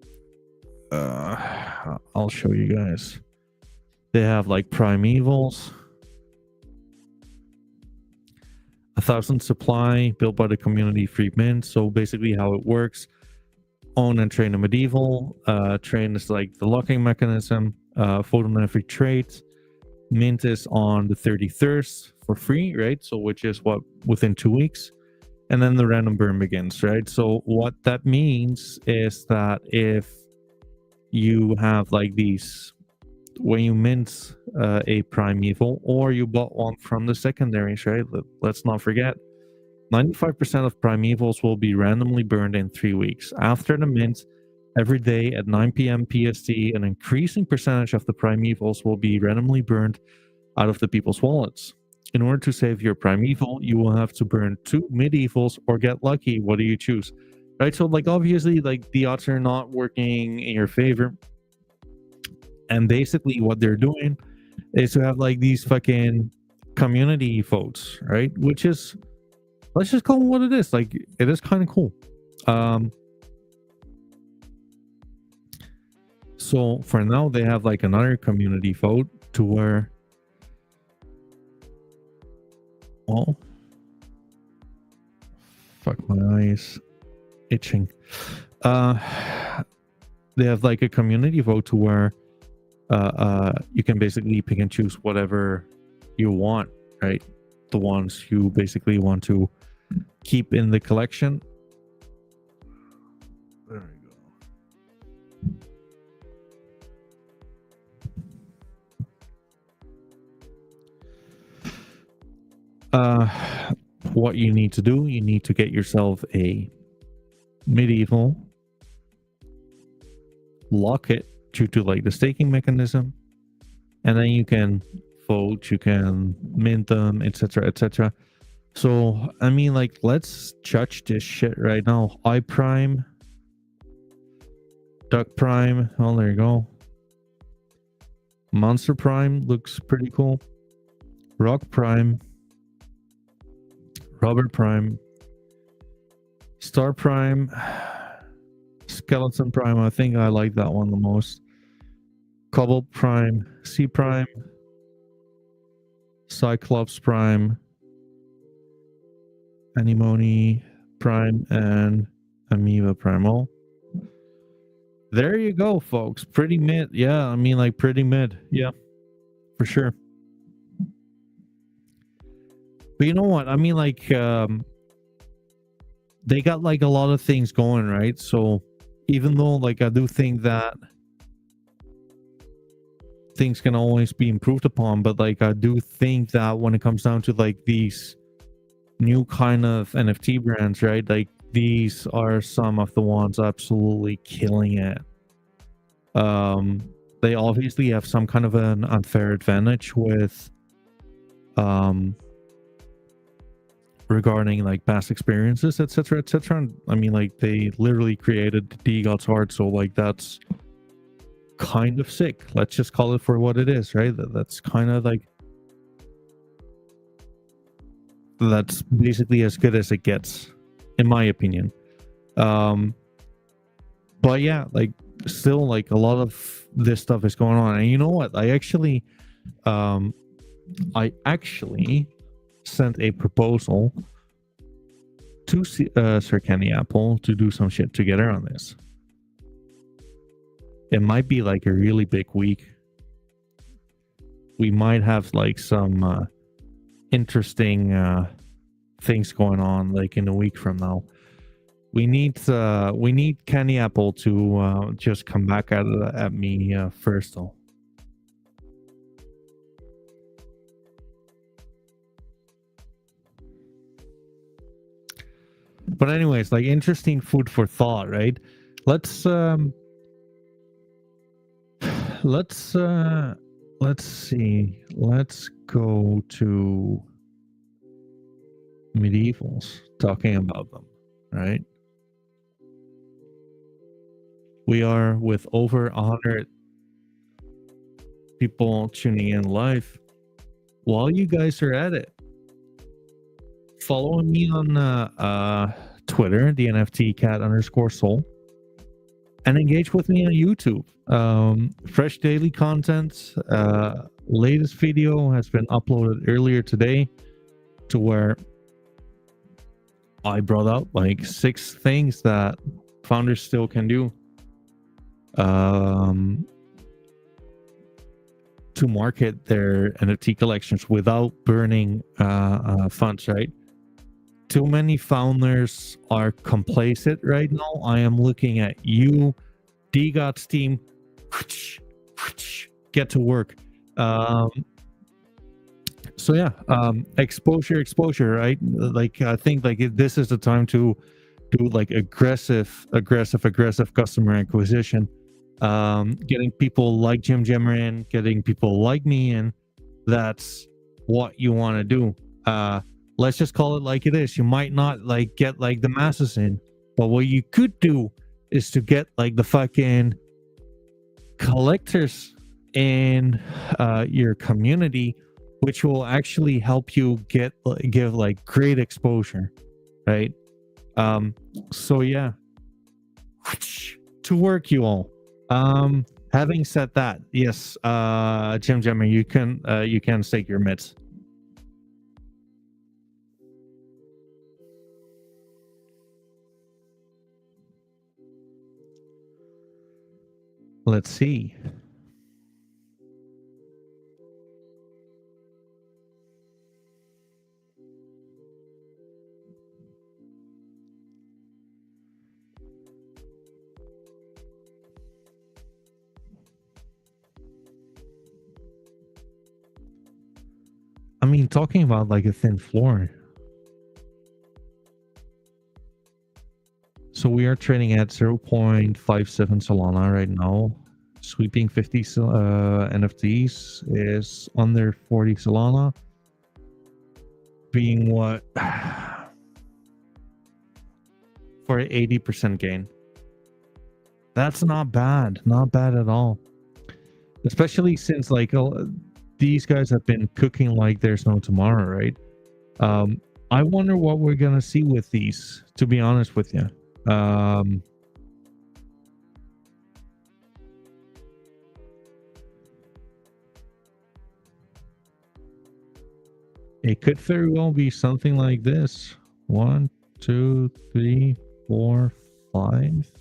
I'll show you guys. They have like Primevals, 1,000 supply built by the community free mint. So basically how it works, own and train a medieval. Train is like the locking mechanism. photon NFT trades. Mint is on the 31st for free, right? So which is what, within 2 weeks, and then the random burn begins, right? So what that means is that if you have like these, when you mint a primeval, or you bought one from the secondaries, right? Let's not forget, 95% of primevals will be randomly burned in 3 weeks. After the mint, every day at 9 p.m. PST, an increasing percentage of the primevals will be randomly burned out of the people's wallets. In order to save your primeval, you will have to burn 2 medievals or get lucky. What do you choose? Right? So, like, obviously, like, the odds are not working in your favor. And basically, what they're doing is to have, like, these fucking community votes, right? Which is, let's just call it what it is. Like, it is kind of cool. So for now, they have like another community vote to where, oh, fuck, my eyes itching. They have like a community vote to where you can basically pick and choose whatever you want, right? The ones you basically want to keep in the collection. There we go. What you need to do, you need to get yourself a medieval, lock it due to like the staking mechanism, and then you can vote, you can mint them, etc., etc. So I mean, like, let's judge this shit right now. iPrime, Duck Prime, oh, there you go. Monster Prime looks pretty cool. Rock Prime, Rubber Prime, Star Prime, Skeleton Prime. I think I like that one the most. Cobalt Prime, C Prime, Cyclops Prime, Anemone Prime, and Amoeba Prime. Oh, there you go, folks. Pretty mid. Yeah, I mean, like, pretty mid. Yeah, for sure. But you know what? I mean, like, they got like a lot of things going, right? So even though, like, I do think that things can always be improved upon, but like, I do think that when it comes down to like these new kind of NFT brands, right? Like, these are some of the ones absolutely killing it. They obviously have some kind of an unfair advantage with regarding like past experiences, etc., etc. I mean, like, they literally created the God's Heart, so like, that's kind of sick. Let's just call it for what it is, right? That's kind of like, that's basically as good as it gets, in my opinion. But yeah, like, still, like, a lot of this stuff is going on. And you know what? I actually sent a proposal to Sir Kenny Apple to do some shit together on this. It might be like a really big week. We might have like some interesting things going on like in a week from now. We need Kenny Apple to just come back at me first, though. But anyways, like, interesting food for thought, right? Let's see. Let's go to medievals, talking about them, right? We are with over 100 people tuning in live. While you guys are at it, follow me on Twitter, the NFT Cat _soul, and engage with me on YouTube. Fresh daily content. Latest video has been uploaded earlier today, to where I brought out like 6 things that founders still can do. to market their NFT collections without burning funds, right? Too many founders are complacent right now. I am looking at you, DGOT's team. Get to work. So yeah, exposure, right? Like I think like this is the time to do like aggressive customer acquisition. Getting people like Jim Jimmer in, getting people like me in. That's what you want to do. Let's just call it like it is. You might not like get like the masses in, but what you could do is to get like the fucking collectors in your community, which will actually help you give like great exposure, right? So yeah, to work, you all. Having said that, yes, Jim Jimmer, you can stake your mitts. Let's see. I mean, talking about like a thin floor. So we are trading at 0.57 Solana right now. Sweeping 50 NFTs is under 40 Solana. Being what? For 80% gain. That's not bad. Not bad at all. Especially since like these guys have been cooking like there's no tomorrow, right? I wonder what we're gonna see with these, to be honest with you. It could very well be something like this. 1, 2, 3, 4, 5.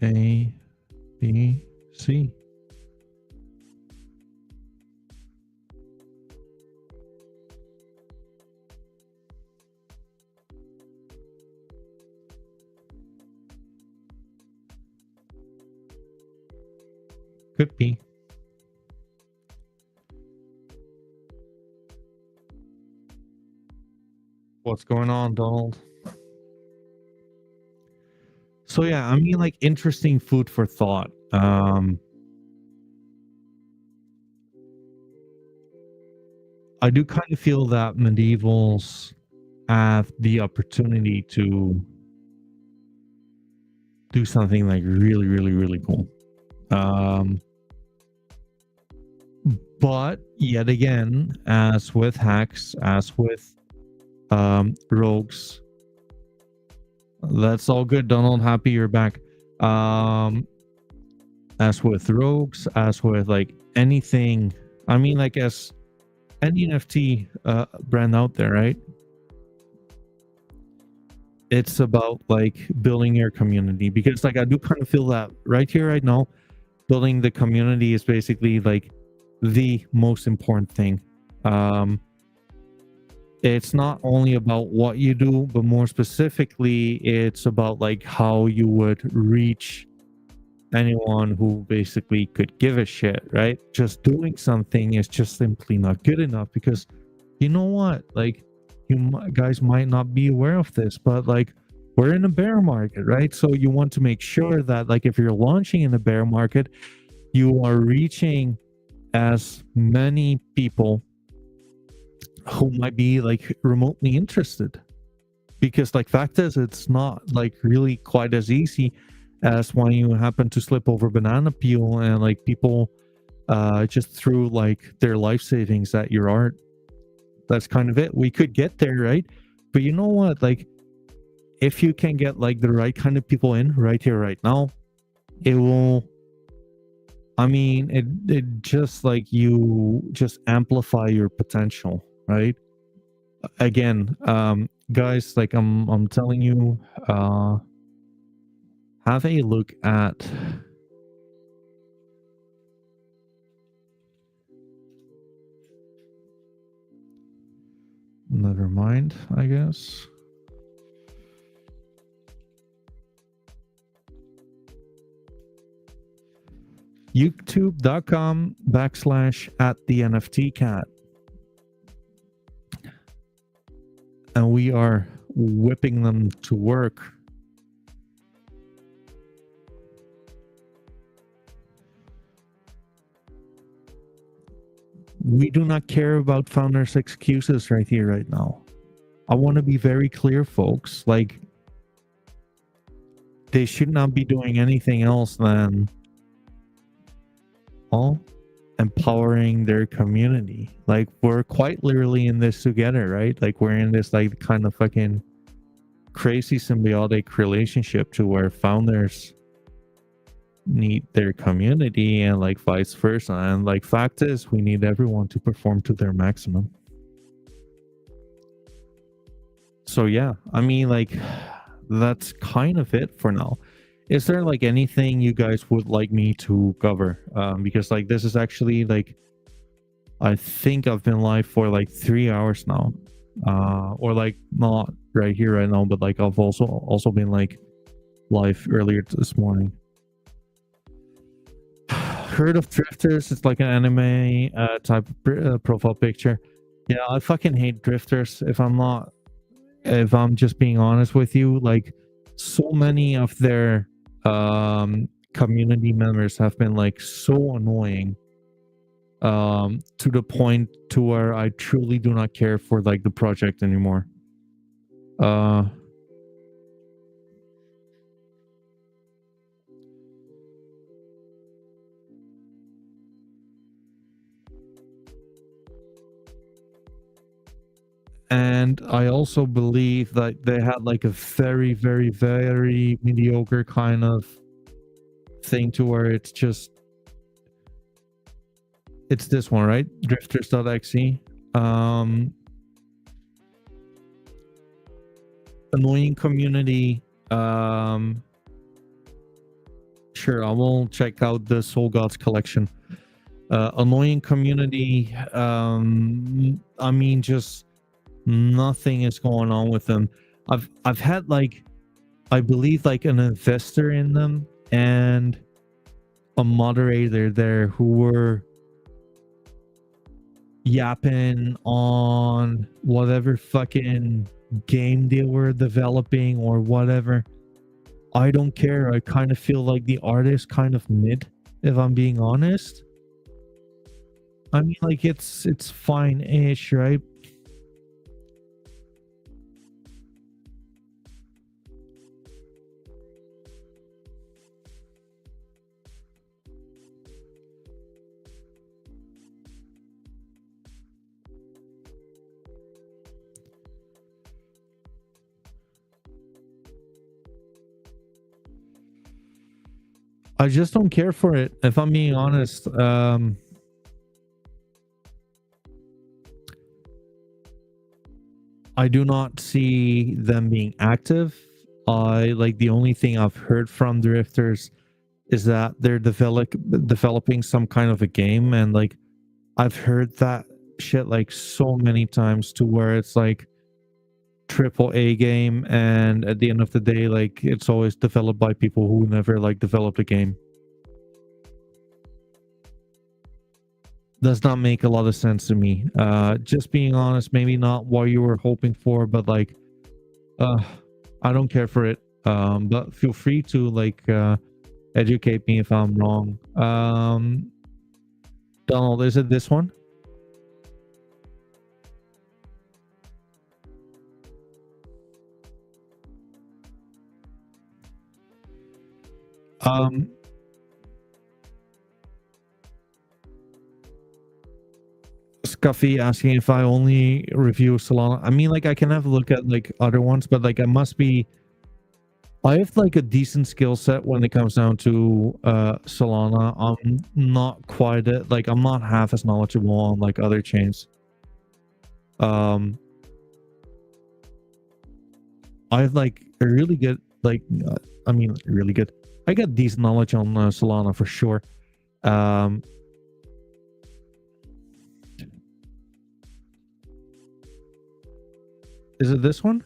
A, B, C. Could be. What's going on, Donald? So yeah, I mean, like, interesting food for thought. I do kind of feel that medievals have the opportunity to do something like really, really, really cool. But yet again, as with hacks, as with rogues, that's all good, Donald. Happy you're back. As with rogues, as with like anything, I mean, like as any NFT brand out there, right? It's about like building your community, because like I do kind of feel that right here, right now, building the community is basically like the most important thing. It's not only about what you do, but more specifically, it's about like how you would reach anyone who basically could give a shit, right? Just doing something is just simply not good enough, because you know what? Like, guys might not be aware of this, but like we're in a bear market, right? So you want to make sure that like if you're launching in a bear market, you are reaching as many people who might be like remotely interested, because like fact is, it's not like really quite as easy as when you happen to slip over banana peel and like people just threw like their life savings at your art. That's kind of it. We could get there, right? But you know what, like if you can get like the right kind of people in right here right now, it will, I mean, it just like you just amplify your potential, right? again, guys, like I'm telling you, have a look at never mind, I guess. youtube.com/@the NFT Cat. And we are whipping them to work. We do not care about founders' excuses right here, right now. I want to be very clear, folks. Like, they should not be doing anything else than empowering their community. Like, we're quite literally in this together, right? Like, we're in this like kind of fucking crazy symbiotic relationship to where founders need their community and like vice versa. And like, fact is, we need everyone to perform to their maximum. So yeah, I mean, like, that's kind of it for now. Is there like anything you guys would like me to cover? Because like this is actually like, I think I've been live for like 3 hours now, or like not right here right now, but like I've also been like live earlier this morning. Heard of drifters? It's like an anime type of profile picture. Yeah, I fucking hate drifters. If I'm just being honest with you, like so many of their community members have been like so annoying, to the point to where I truly do not care for like the project anymore. And I also believe that they had like a very, very, very mediocre kind of thing to where it's this one, right? Drifters.exe. Annoying community. Sure, I will check out the Soul Gods collection. Annoying community. I mean, just nothing is going on with them. I've had like, I believe like an investor in them and a moderator there who were yapping on whatever fucking game they were developing or whatever. I don't care. I kind of feel like the art is kind of mid, if I'm being honest. I mean, like it's fine-ish, right? I just don't care for it, if I'm being honest. I do not see them being active. I like the only thing I've heard from Drifters is that they're developing some kind of a game, and like I've heard that shit like so many times to where it's like triple A game, and at the end of the day, like it's always developed by people who never like developed a game. Does not make a lot of sense to me. Just being honest, maybe not what you were hoping for, but like I don't care for it. But feel free to like educate me if I'm wrong. Donald, is it this one? Scuffy asking if I only review Solana. I mean, like I can have a look at like other ones, but like I have like a decent skill set when it comes down to Solana. I'm not quite like I'm not half as knowledgeable on like other chains. I have like a really good, like, I mean, really good. I got decent knowledge on Solana for sure. Um, is it this one?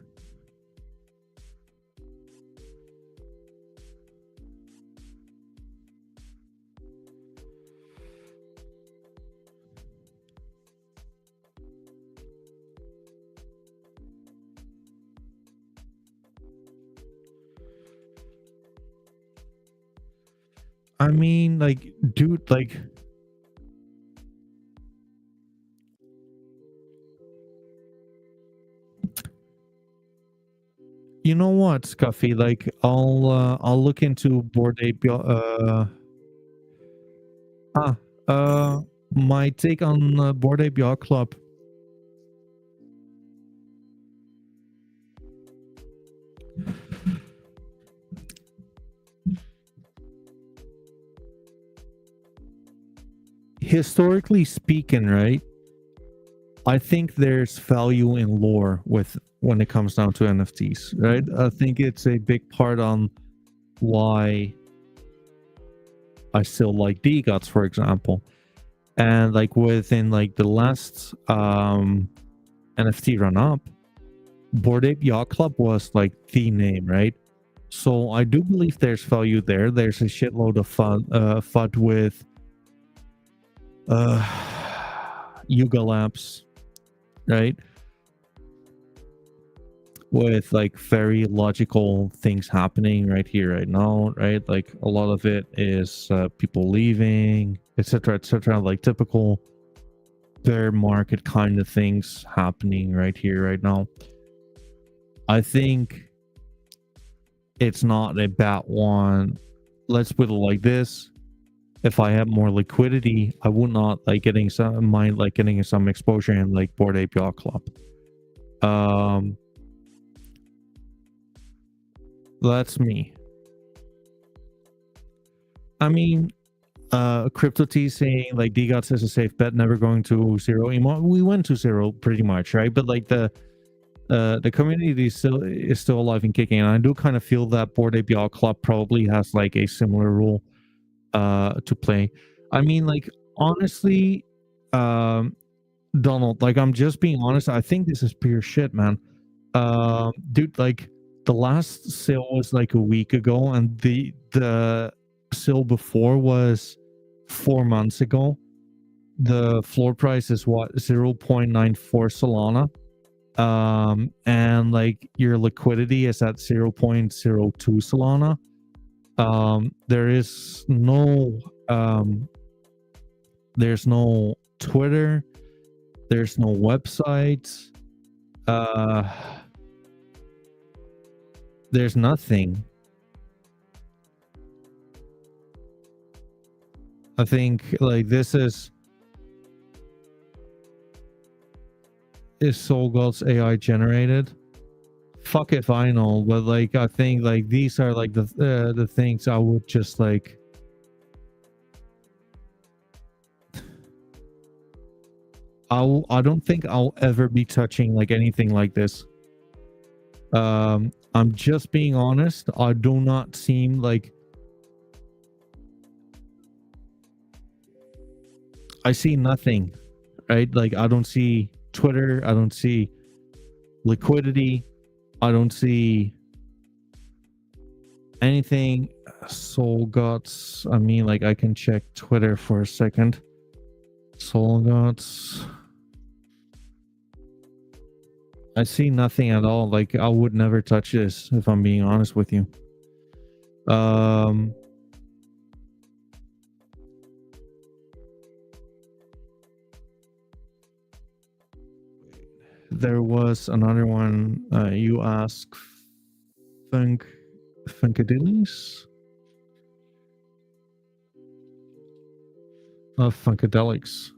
I mean, like, dude, like, you know what, Scuffy? Like, I'll look into Bored Ape. Ah, my take on Bored Ape Yacht Club. Historically speaking, right? I think there's value in lore with when it comes down to NFTs, right? I think it's a big part on why I still like DGOTs, for example. And like within like the last NFT run up, Bored Ape Yacht Club was like the name, right? So I do believe there's value there. There's a shitload of FUD with Yuga Labs, right? With like very logical things happening right here, right now, right? Like a lot of it is people leaving, etc., like typical bear market kind of things happening right here, right now. I think it's not a bad one. Let's put it like this: if I have more liquidity, I would not like getting some mind like getting some exposure in like Bored Ape Yacht Club. That's me. I mean, Crypto T saying like DGOT says a safe bet, never going to zero. We went to zero pretty much, right? But like the community is still alive and kicking, and I do kind of feel that Bored Ape Yacht Club probably has like a similar rule to play. I mean, like honestly, Donald, like I'm just being honest. I think this is pure shit, man. Dude, like the last sale was like a week ago, and the sale before was 4 months ago. The floor price is what 0.94 Solana. And like your liquidity is at 0.02 Solana. There is no there's no Twitter, there's no website, uh there's nothing. I think like this is Soul God's AI generated. Fuck if I know, but like I think like these are like the things I would just like. I don't think I'll ever be touching like anything like this. I'm just being honest. I do not seem like I see nothing, right? Like I don't see Twitter, I don't see liquidity, I don't see anything. Soul Gods. I mean, like I can check Twitter for a second. Soul Gods. I see nothing at all. Like I would never touch this if I'm being honest with you. There was another one. You ask Funkadelics? Funkadelics.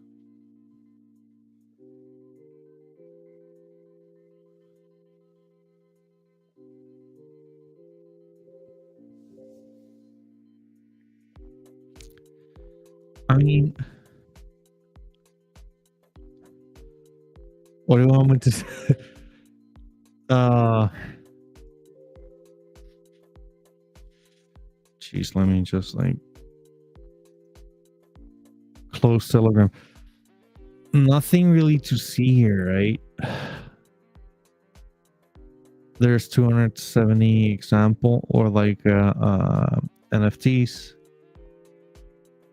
I mean, what do you want me to say? Jeez, let me just like close Telegram. Nothing really to see here, right? There's 270 example or like NFTs.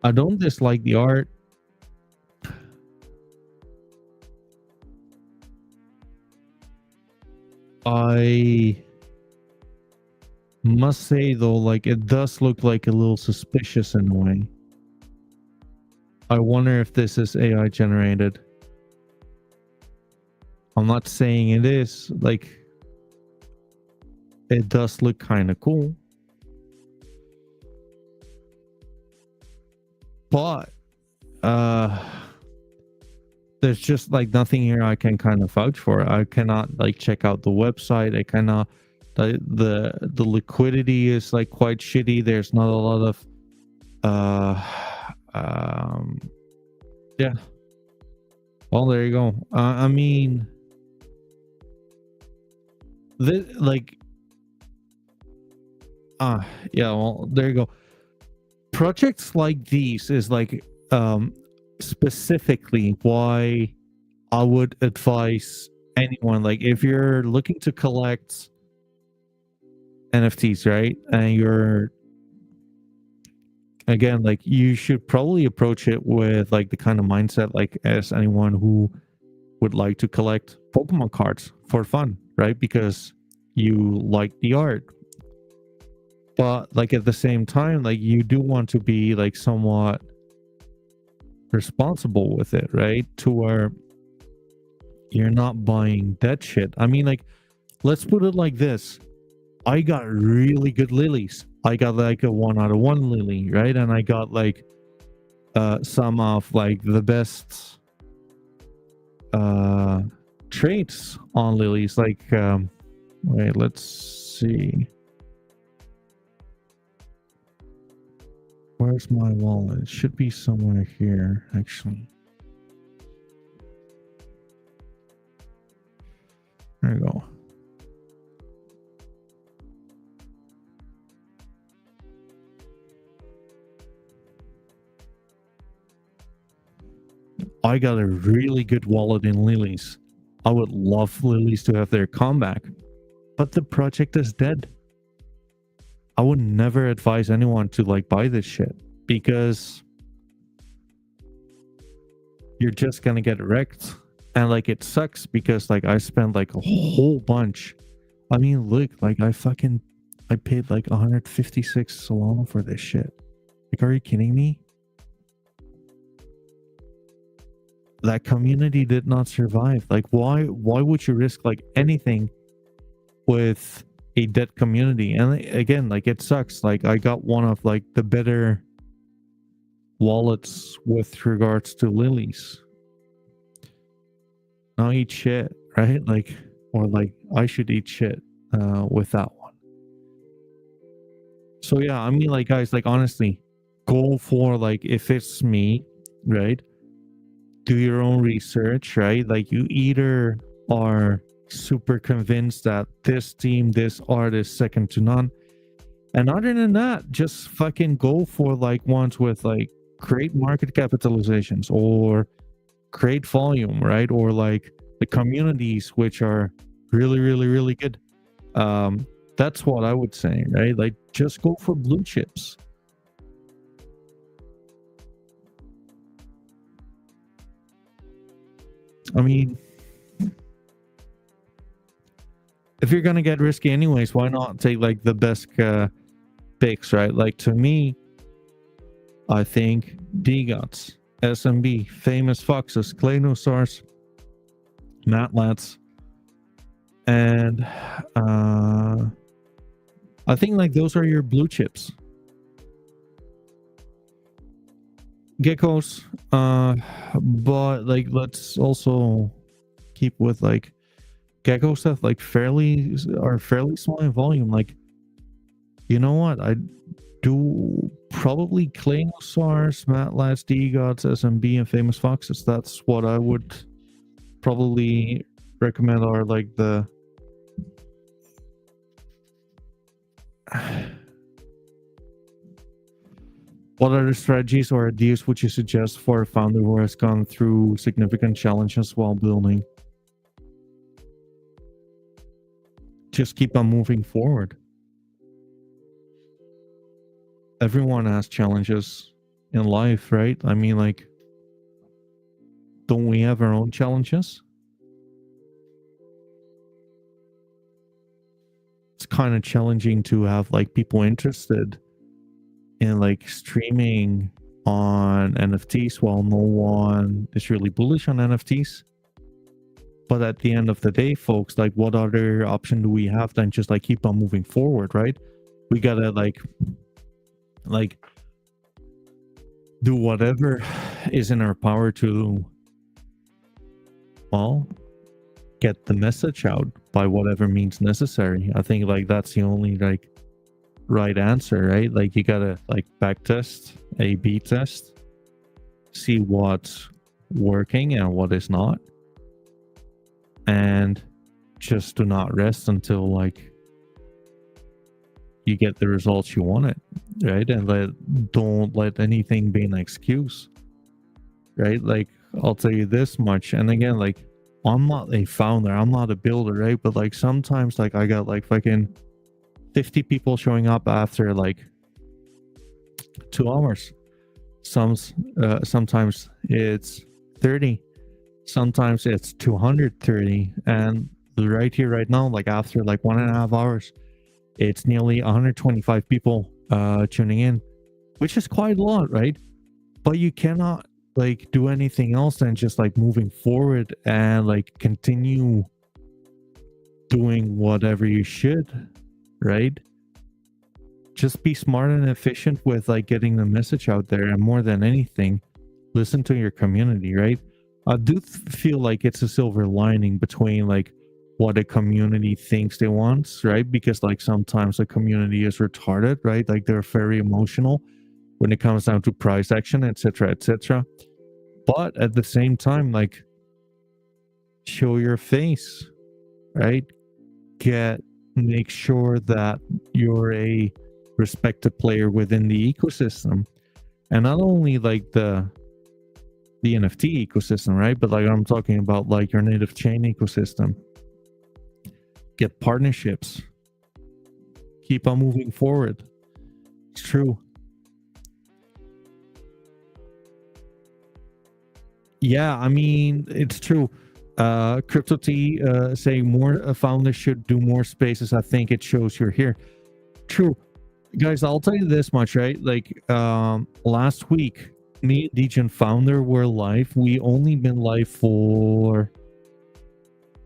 I don't dislike the art. I must say though, like it does look like a little suspicious in a way. I wonder if this is AI generated. I'm not saying it is, like it does look kind of cool. But there's just like nothing here I can kind of vouch for. I cannot like check out the website. I cannot the liquidity is like quite shitty. There's not a lot of yeah. Well, there you go. I mean, this like yeah, well, there you go. Projects like these is like specifically why I would advise anyone, like if you're looking to collect NFTs, right? And you're again like you should probably approach it with like the kind of mindset like as anyone who would like to collect Pokemon cards for fun, right? Because you like the art. But like at the same time, like you do want to be like somewhat responsible with it, right? To where you're not buying that shit. I mean, like, let's put it like this. I got really good lilies. I got like a 1 out of 1 lily, right? And I got like some of like the best traits on lilies. Like wait, let's see. Where's my wallet? It should be somewhere here, actually. There you go. I got a really good wallet in lilies. I would love lilies to have their comeback, but the project is dead. I would never advise anyone to like buy this shit because you're just gonna get wrecked. And like it sucks because like I spent like a whole bunch. I mean, look, like I paid like 156 Solana for this shit. Like, are you kidding me? That community did not survive. Like, why would you risk like anything with a dead community? And again, like it sucks. Like I got one of like the better wallets with regards to lilies. Now eat shit, right? Like, or like I should eat shit with that one. So yeah, I mean, like guys, like honestly, go for like if it's me, right? Do your own research, right? Like you either are super convinced that this team, this art is second to none. And other than that, just fucking go for like ones with like great market capitalizations or great volume, right? Or like the communities which are really, really, really good. That's what I would say, right? Like just go for blue chips. I mean, if you're gonna get risky anyways, why not take like the best picks, right? Like to me, I think DGOTS, SMB, Famous Foxes, Claynosaurs, Matlats, and I think like those are your blue chips. Geckos, but like let's also keep with like geckos that like fairly small in volume. Like, you know what? I do probably Claynosaurs, Matlats, DGOTS, SMB, and Famous Foxes. That's what I would probably recommend are like the What other strategies or ideas would you suggest for a founder who has gone through significant challenges while building? Just keep on moving forward. Everyone has challenges in life, right? I mean, like, don't we have our own challenges? It's kind of challenging to have like people interested in like streaming on NFTs while no one is really bullish on NFTs. But at the end of the day, folks, like, what other option do we have than just like keep on moving forward, right? We gotta like do whatever is in our power to, well, get the message out by whatever means necessary. I think like that's the only like right answer, right? Like, you gotta like back test, A/B test, see what's working and what is not, and just do not rest until like you get the results you wanted, right? And don't let anything be an excuse, right? Like, I'll tell you this much, and again, like, I'm not a founder, I'm not a builder, right? But like sometimes like I got like fucking 50 people showing up after like 2 hours. Sometimes it's 30, sometimes it's 230, and right here right now, like after like 1.5 hours, it's nearly 125 people tuning in, which is quite a lot, right? But you cannot like do anything else than just like moving forward and like continue doing whatever you should, right? Just be smart and efficient with like getting the message out there, and more than anything, listen to your community, right? I do feel like it's a silver lining between like what a community thinks they want, right? Because like sometimes the community is retarded, right? Like, they're very emotional when it comes down to price action, etc., etc. But at the same time, like, show your face, right? Make sure that you're a respected player within the ecosystem, and not only like the NFT ecosystem, right? But like, I'm talking about like your native chain ecosystem. Get partnerships. Keep on moving forward. It's true. Yeah, I mean, it's true. Crypto T saying more founders should do more spaces. I think it shows you're here. True. Guys, I'll tell you this much, right? Like, last week, me and Degen Founder were live. We only been live for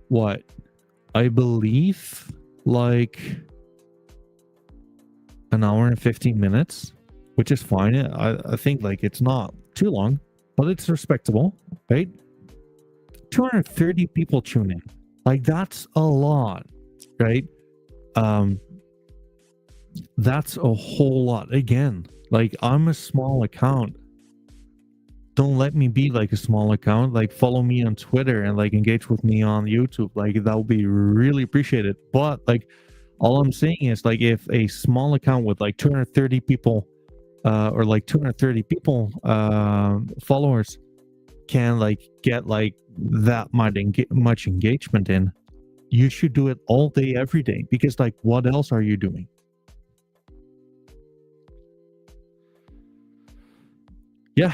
what? I believe like an hour and 15 minutes, which is fine. I think like it's not too long, but it's respectable, right? 230 people tune in. Like, that's a lot, right? That's a whole lot. Again, like, I'm a small account. Don't let me be like a small account. Like, follow me on Twitter and like engage with me on YouTube. Like, that would be really appreciated. But like, all I'm saying is like, if a small account with like 230 people or like 230 people followers can like get like that much engagement in, you should do it all day, every day, because like, what else are you doing? Yeah,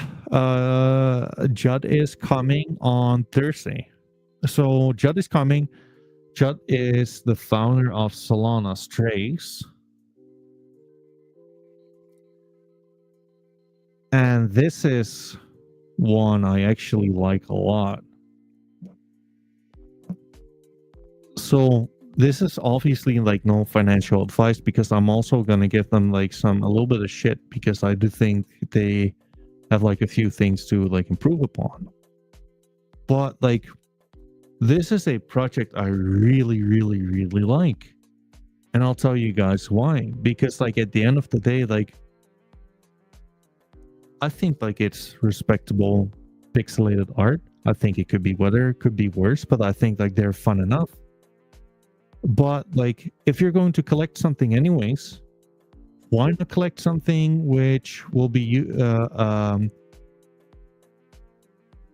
Judd is coming on Thursday. So Judd is coming. Judd is the founder of Solana Strays. And this is one I actually like a lot. So this is obviously like no financial advice, because I'm also going to give them like a little bit of shit, because I do think they have like a few things to like improve upon. But like, this is a project I really, really, really like. And I'll tell you guys why. Because like, at the end of the day, like, I think like it's respectable pixelated art. I think it could be better, it could be worse, but I think like they're fun enough. But like, if you're going to collect something anyways, why not collect something which will be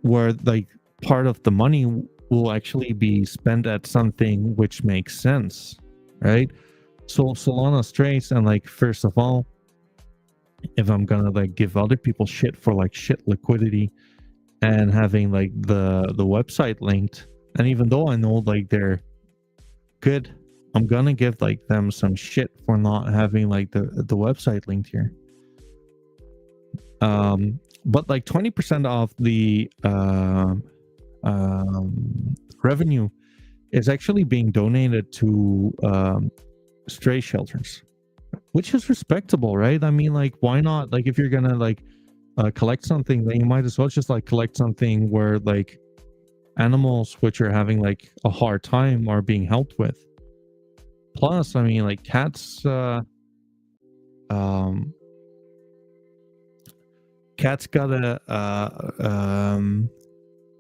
where like part of the money will actually be spent at something which makes sense, right? So Solana Trace, and like, first of all, if I'm gonna like give other people shit for like shit liquidity and having like the website linked, and even though I know like they're good, I'm gonna give like them some shit for not having like the website linked here. But like 20% of the revenue is actually being donated to stray shelters, which is respectable, right? I mean, like, why not? Like, if you're gonna like collect something, then you might as well just like collect something where like animals which are having like a hard time are being helped with. Plus, I mean, like, cats gotta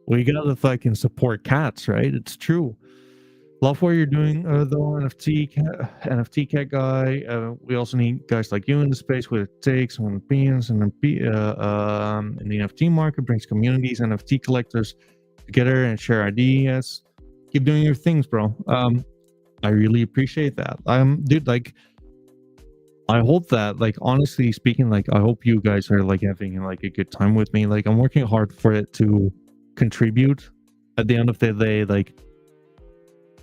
we gotta fucking support cats, right? It's true. Love what you're doing, though, NFT Cat guy. We also need guys like you in the space, what it takes, human beings, and in the NFT market brings communities, NFT collectors together and share ideas. Keep doing your things, bro. I really appreciate that. Dude, like, I hope that, like, honestly speaking, like, I hope you guys are like having like a good time with me. Like, I'm working hard for it to contribute. At the end of the day, like,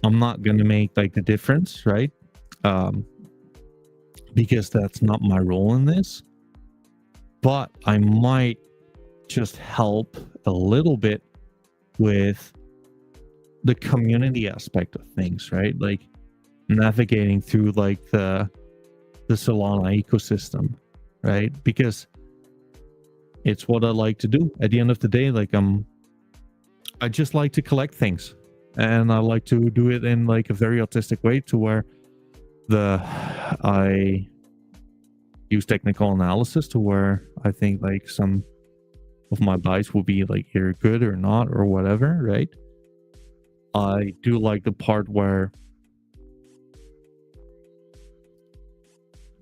I'm not gonna make like the difference, right? Because that's not my role in this. But I might just help a little bit with the community aspect of things, right? Like, navigating through like the Solana ecosystem, right? Because it's what I like to do. At the end of the day, like, I just like to collect things, and I like to do it in like a very autistic way, to where I use technical analysis to where I think like some of my buys will be like either good or not or whatever, right? I do like the part where,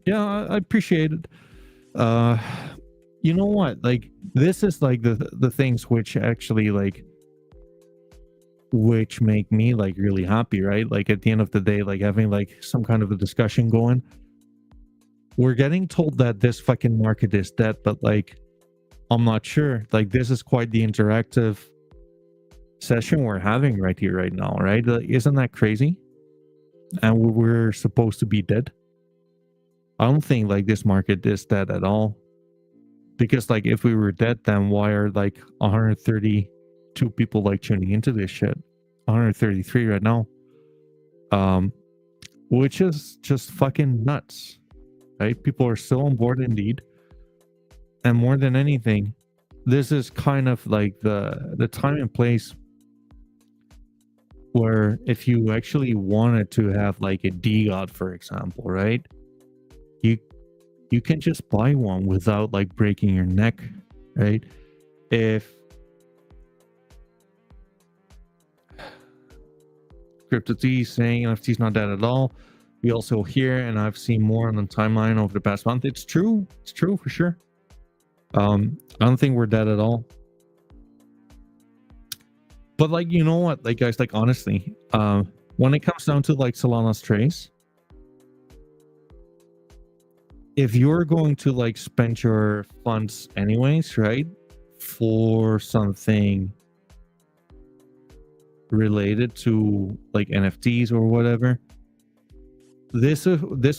yeah, I appreciate it. You know what? Like, this is like the things which actually like, which make me like really happy, right? Like, at the end of the day, like, having like some kind of a discussion going. We're getting told that this fucking market is dead, but like, I'm not sure. Like, this is quite the interactive session we're having right here, right now, right? Like, isn't that crazy? And we're supposed to be dead. I don't think like this market is dead at all. Because like, if we were dead, then why are like 132 people like tuning into this shit? 133 right now. Which is just fucking nuts, right? People are still on board indeed. And more than anything, this is kind of like the time and place where, if you actually wanted to have like a DeGod, for example, right? You can just buy one without like breaking your neck, right? If CryptoT saying NFT's not dead at all, we also hear, and I've seen more on the timeline over the past month. It's true for sure. I don't think we're dead at all. But like, you know what, like, guys, like, honestly, when it comes down to like Solana Trace, if you're going to like spend your funds anyways, right, for something related to like NFTs or whatever, this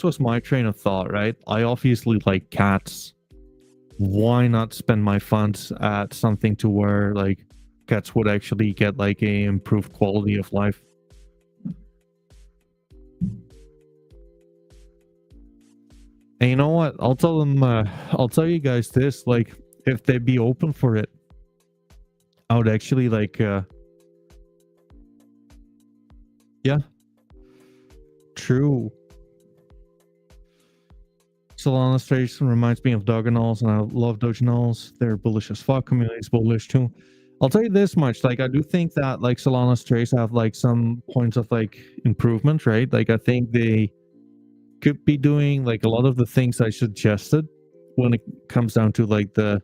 was my train of thought, right? I obviously like cats. Why not spend my funds at something to where like cats would actually get like a improved quality of life? And you know what? I'll tell them, I'll tell you guys this, like, if they'd be open for it, I would actually like, yeah, true. Solana Station reminds me of Doganals, and I love Doganals. They're bullish as fuck. Community's bullish too. I'll tell you this much, like, I do think that like Solana Strays have like some points of like improvement, right? Like, I think they could be doing like a lot of the things I suggested when it comes down to like the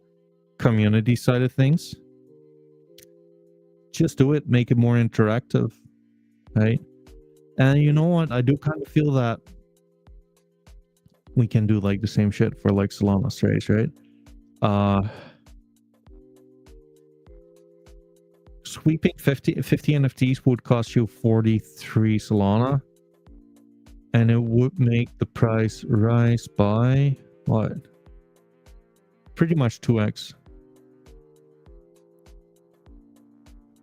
community side of things. Just do it, make it more interactive, right? And you know what? I do kind of feel that we can do like the same shit for like Solana strays, right? Sweeping 50 NFTs would cost you 43 Solana, and it would make the price rise by what? Pretty much 2x.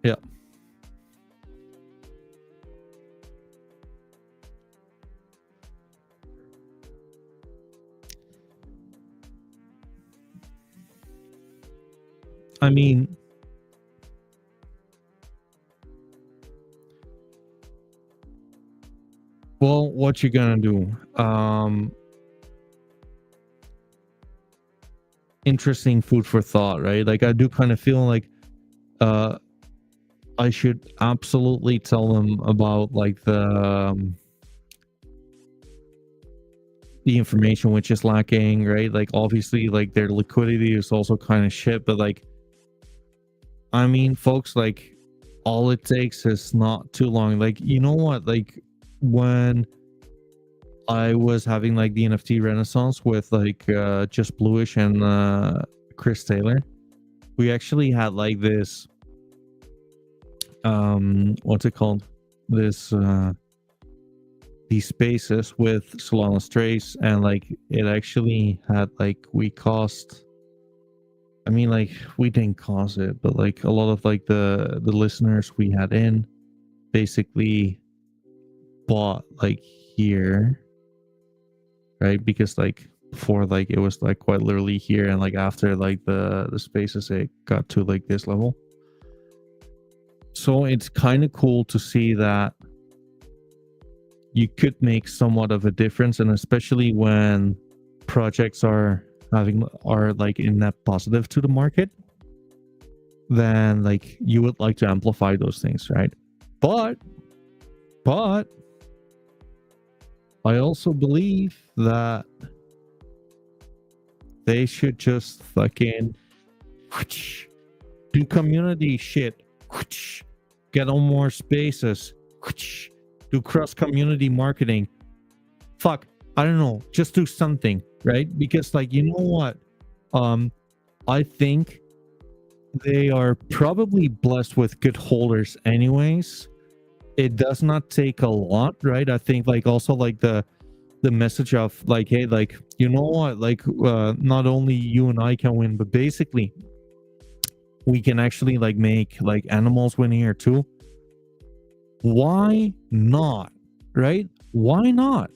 Yeah. I mean, well, what you gonna do? Interesting food for thought, right? Like I do kind of feel like I should absolutely tell them about like the information which is lacking, right? Like obviously like their liquidity is also kind of shit, but like I mean folks, like all it takes is not too long. Like you know what, like when I was having like the NFT renaissance with like just Bluish and Chris Taylor, we actually had like this what's it called, this these spaces with Solana strays, and like it actually had like we cost, I mean like we didn't cost it, but like a lot of like the listeners we had in basically bought like here, right? Because like before like it was like quite literally here, and like after like the spaces it got to like this level. So it's kind of cool to see that you could make somewhat of a difference, and especially when projects are like in net positive to the market, then like you would like to amplify those things, right? But I also believe that they should just fucking do community shit, get on more spaces, do cross community marketing. Fuck, I don't know, just do something, right? Because like you know what, I think they are probably blessed with good holders anyways. It does not take a lot, right? I think like also like the message of like, hey, like you know what, like not only you and I can win, but basically we can actually like make like animals win here too. Why not, right? Why not?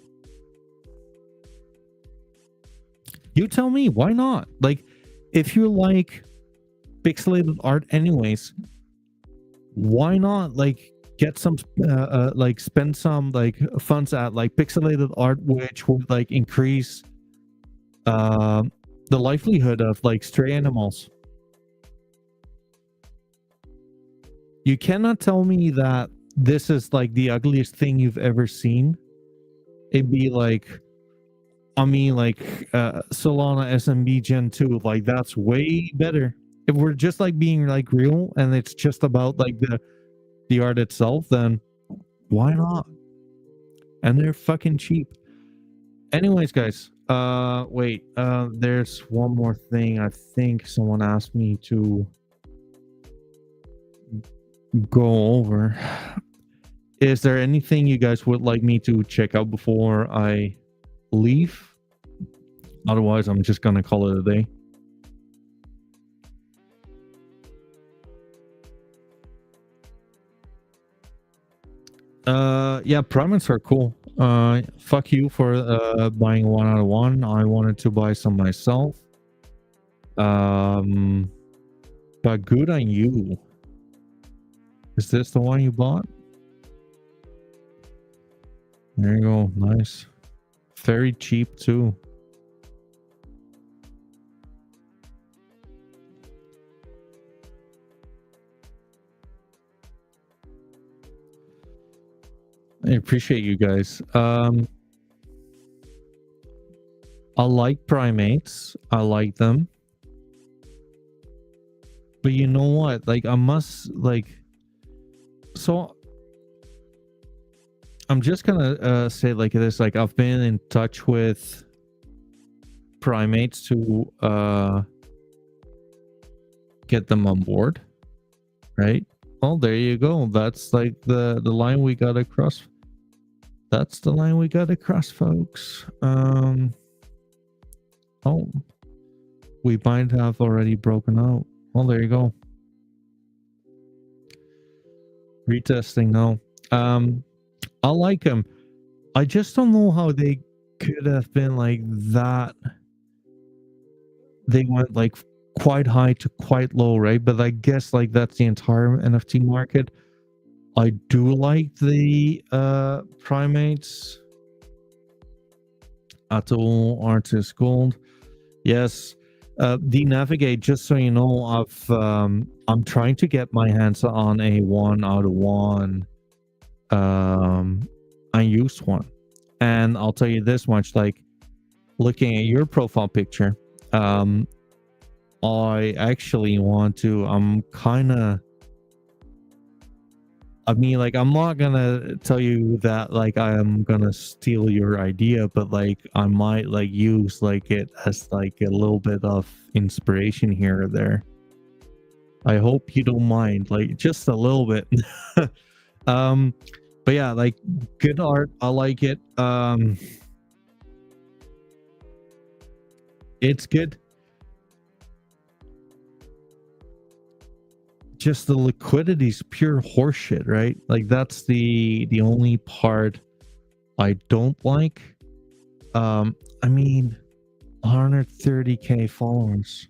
You tell me, why not? Like if you like pixelated art anyways, why not like get some like spend some like funds at like pixelated art, which would like increase the livelihood of like stray animals. You cannot tell me that this is like the ugliest thing you've ever seen. It'd be like, I mean, like Solana SMB Gen 2, like that's way better. If we're just like being like real and it's just about like the art itself, then why not? And they're fucking cheap. Anyways, guys, wait, there's one more thing I think someone asked me to go over. Is there anything you guys would like me to check out before I leave? Otherwise, I'm just gonna call it a day. Yeah, primates are cool. Fuck you for buying one out of one. I wanted to buy some myself. But good on you. Is this the one you bought? There you go. Nice. Very cheap too. I appreciate you guys. I like primates. I like them. But you know what? Like, I must, like, so I'm just gonna say like this. Like, I've been in touch with primates to get them on board, right? Well, there you go. That's like the line we gotta cross. That's the line we gotta cross, folks. Oh, we might have already broken out. Well, there you go. Retesting now. I like them. I just don't know how they could have been like that. They went like quite high to quite low, right? But I guess like that's the entire NFT market. I do like the primates. Atto Artist Gold. Yes. The Navigate, just so you know, I'm trying to get my hands on a 1 out of 1 unused one. And I'll tell you this much, like looking at your profile picture, I actually want to, I mean, like, I'm not gonna tell you that like I am gonna steal your idea, but like I might like use like it as like a little bit of inspiration here or there. I hope you don't mind, like just a little bit. But yeah, like good art. I like it. It's good. Just the liquidity is pure horseshit, right? Like that's the only part I don't like. I mean, 130k followers.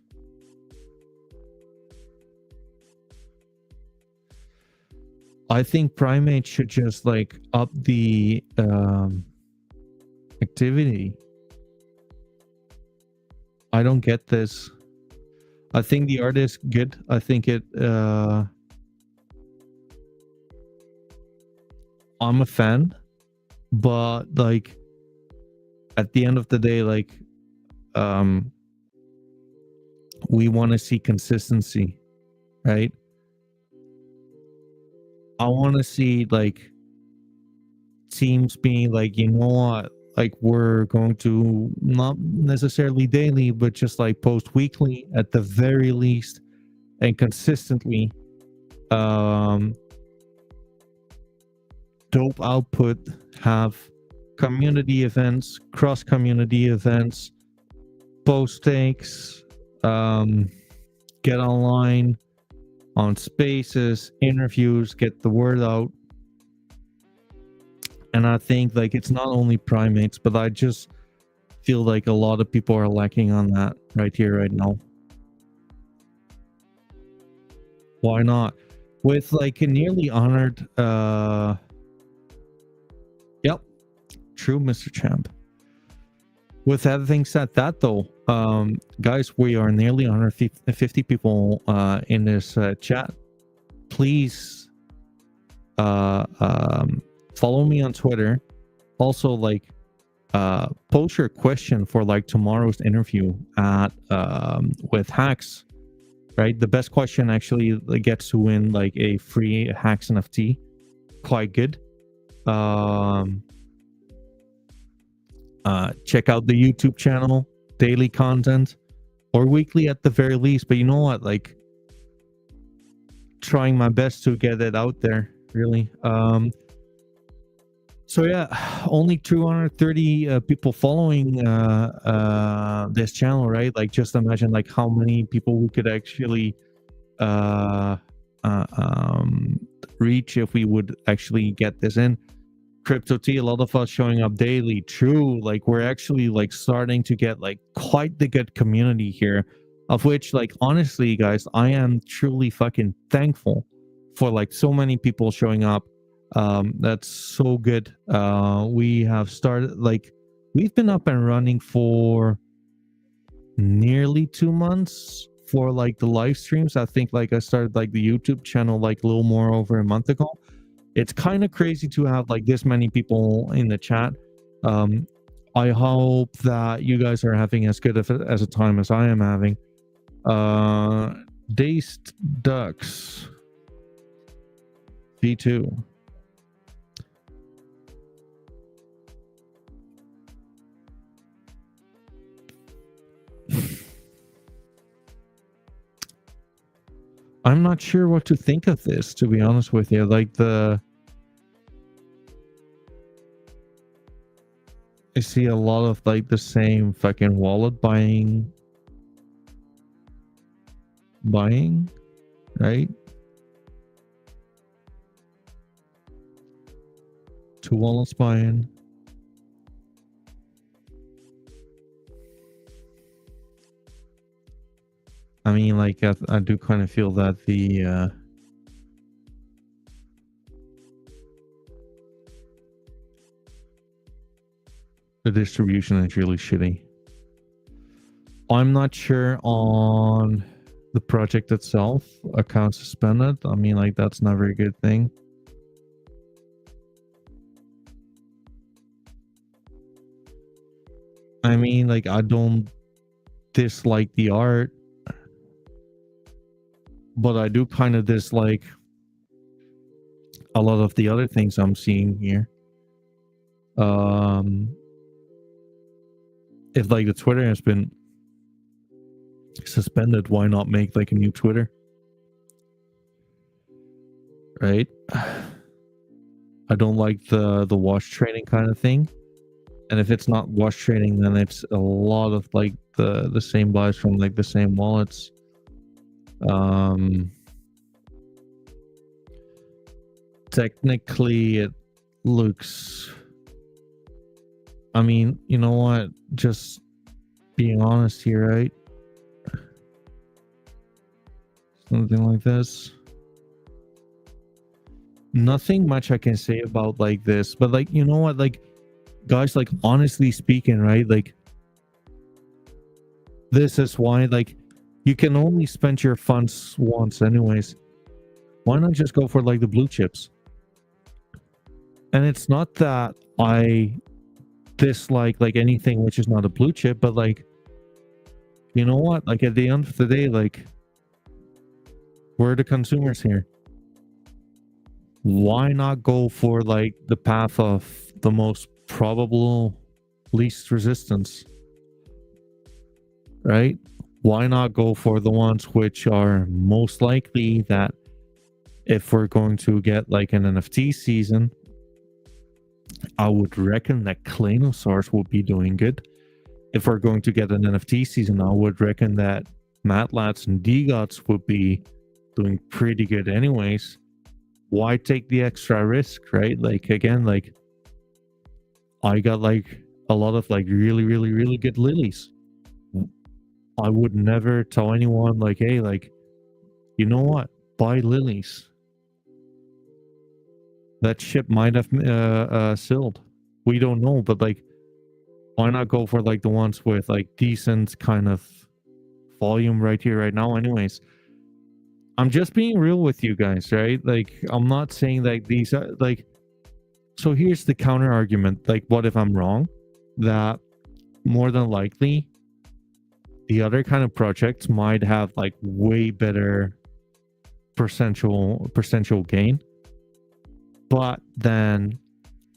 I think Primate should just like up the activity. I don't get this. I think the art is good. I think it I'm a fan, but like at the end of the day, like we want to see consistency, right? I want to see like teams being like, you know what, like we're going to not necessarily daily, but just like post weekly at the very least, and consistently dope output, have community events, cross community events, post stakes, get online on spaces, interviews, get the word out. And I think like it's not only primates, but I just feel like a lot of people are lacking on that right here, right now. Why not? With like a nearly honored yep, true, Mr. Champ. With everything said that though, guys, we are nearly 150 people in this chat. Please follow me on Twitter. Also, like post your question for like tomorrow's interview at with Hacks, right? The best question actually gets to win like a free Hacks NFT. Quite good. Check out the YouTube channel, daily content, or weekly at the very least. But you know what, like trying my best to get it out there, really. So yeah, only 230 people following this channel, right? Like just imagine like how many people we could actually reach if we would actually get this in. Crypto T, a lot of us showing up daily. True, like we're actually like starting to get like quite the good community here, of which like honestly guys, I am truly fucking thankful for like so many people showing up. That's so good. We have started, like we've been up and running for nearly 2 months for like the live streams. I think like I started like the YouTube channel like a little more over a month ago. It's kind of crazy to have like this many people in the chat. I hope that you guys are having as good as a time as I am having. Daced Ducks V2. I'm not sure what to think of this, to be honest with you. Like I see a lot of like the same fucking wallet buying, right? Two wallets buying. I mean, like, I do kind of feel that the distribution is really shitty. I'm not sure on the project itself. Account suspended. I mean, like, that's never a good thing. I mean, like, I don't dislike the art, but I do kind of dislike a lot of the other things I'm seeing here. If like the Twitter has been suspended, why not make like a new Twitter? Right? I don't like the wash trading kind of thing. And if it's not wash trading, then it's a lot of like the same buys from like the same wallets. Technically it looks, I mean, you know what? Just being honest here, right? Something like this. Nothing much I can say about like this, but like, you know what? Like, guys, like, honestly speaking, right? Like, this is why, like, you can only spend your funds once, anyways. Why not just go for like the blue chips? And it's not that I dislike like anything which is not a blue chip, but like, you know what? Like, at the end of the day, like, we're the consumers here. Why not go for like the path of the most probable least resistance? Right? Why not go for the ones which are most likely that if we're going to get like an NFT season, I would reckon that Klanosaurus will be doing good. If we're going to get an NFT season, I would reckon that Matlats and DGOTs would be doing pretty good anyways. Why take the extra risk, right? Like, again, like, I got like a lot of like really good lilies. I would never tell anyone like, hey, like, you know what? Buy lilies. That ship might have sailed. We don't know, but like, why not go for like the ones with like decent kind of volume right here, right now, anyways? I'm just being real with you guys, right? Like, I'm not saying that these are like, so here's the counter argument. Like, what if I'm wrong? That more than likely the other kind of projects might have like way better percentual gain. But then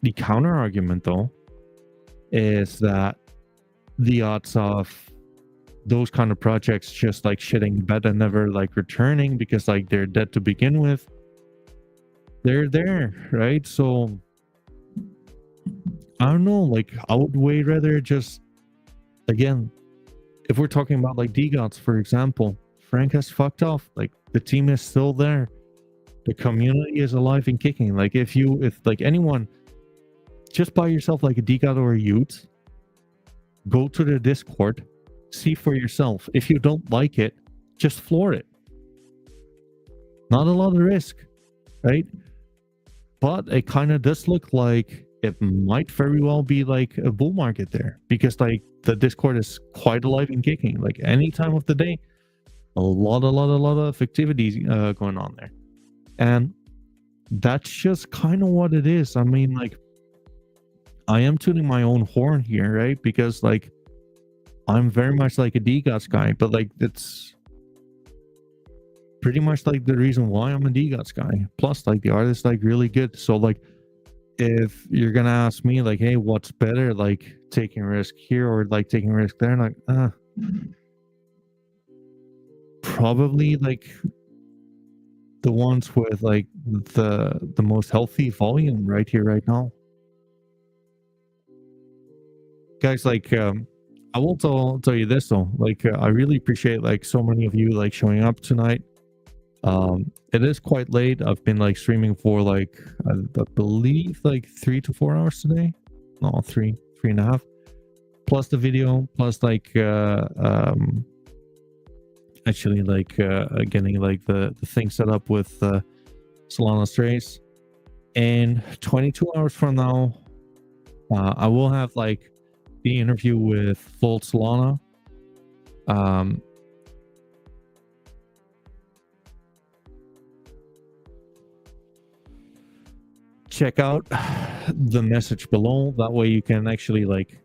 the counter argument though is that the odds of those kind of projects just like shitting the bed and never like returning because like they're dead to begin with, they're there, right? So I don't know, like, I would way rather just, again, if we're talking about like DGOTs, for example, Frank has fucked off. Like, the team is still there. The community is alive and kicking. Like, if like anyone, just buy yourself like a DGOT or a Ute, go to the Discord, see for yourself. If you don't like it, just floor it. Not a lot of risk, right? But it kind of does look like it might very well be like a bull market there, because like the Discord is quite alive and kicking. Like, any time of the day, a lot of activities going on there. And that's just kind of what it is. I mean, like, I am tooting my own horn here, right? Because like I'm very much like a DGOTS guy, but like that's pretty much like the reason why I'm a DGOTS guy. Plus, like the art is like really good. So like if you're gonna ask me like, hey, what's better, like taking risk here or like taking risk there, like probably like the ones with like the most healthy volume right here right now. Guys, like I will tell you this though, like I really appreciate like so many of you like showing up tonight. It is quite late. I've been like streaming for like I believe like 3 to 4 hours today. No, three and a half, plus the video, plus like actually like getting like the thing set up with Solana Strays. And 22 hours from now, I will have like the interview with Full Solana. Check out the message below. That way you can actually like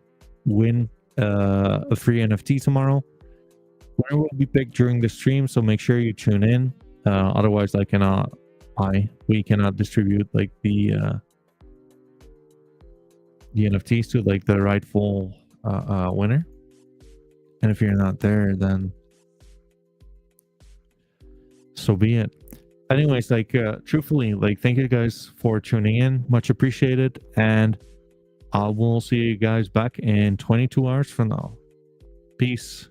win a free NFT tomorrow. Winner will be picked during the stream, so make sure you tune in. Otherwise, we cannot distribute like the NFTs to like the rightful winner. And if you're not there, then so be it. Anyways, like truthfully, like thank you guys for tuning in, much appreciated, and I will see you guys back in 22 hours from now. Peace.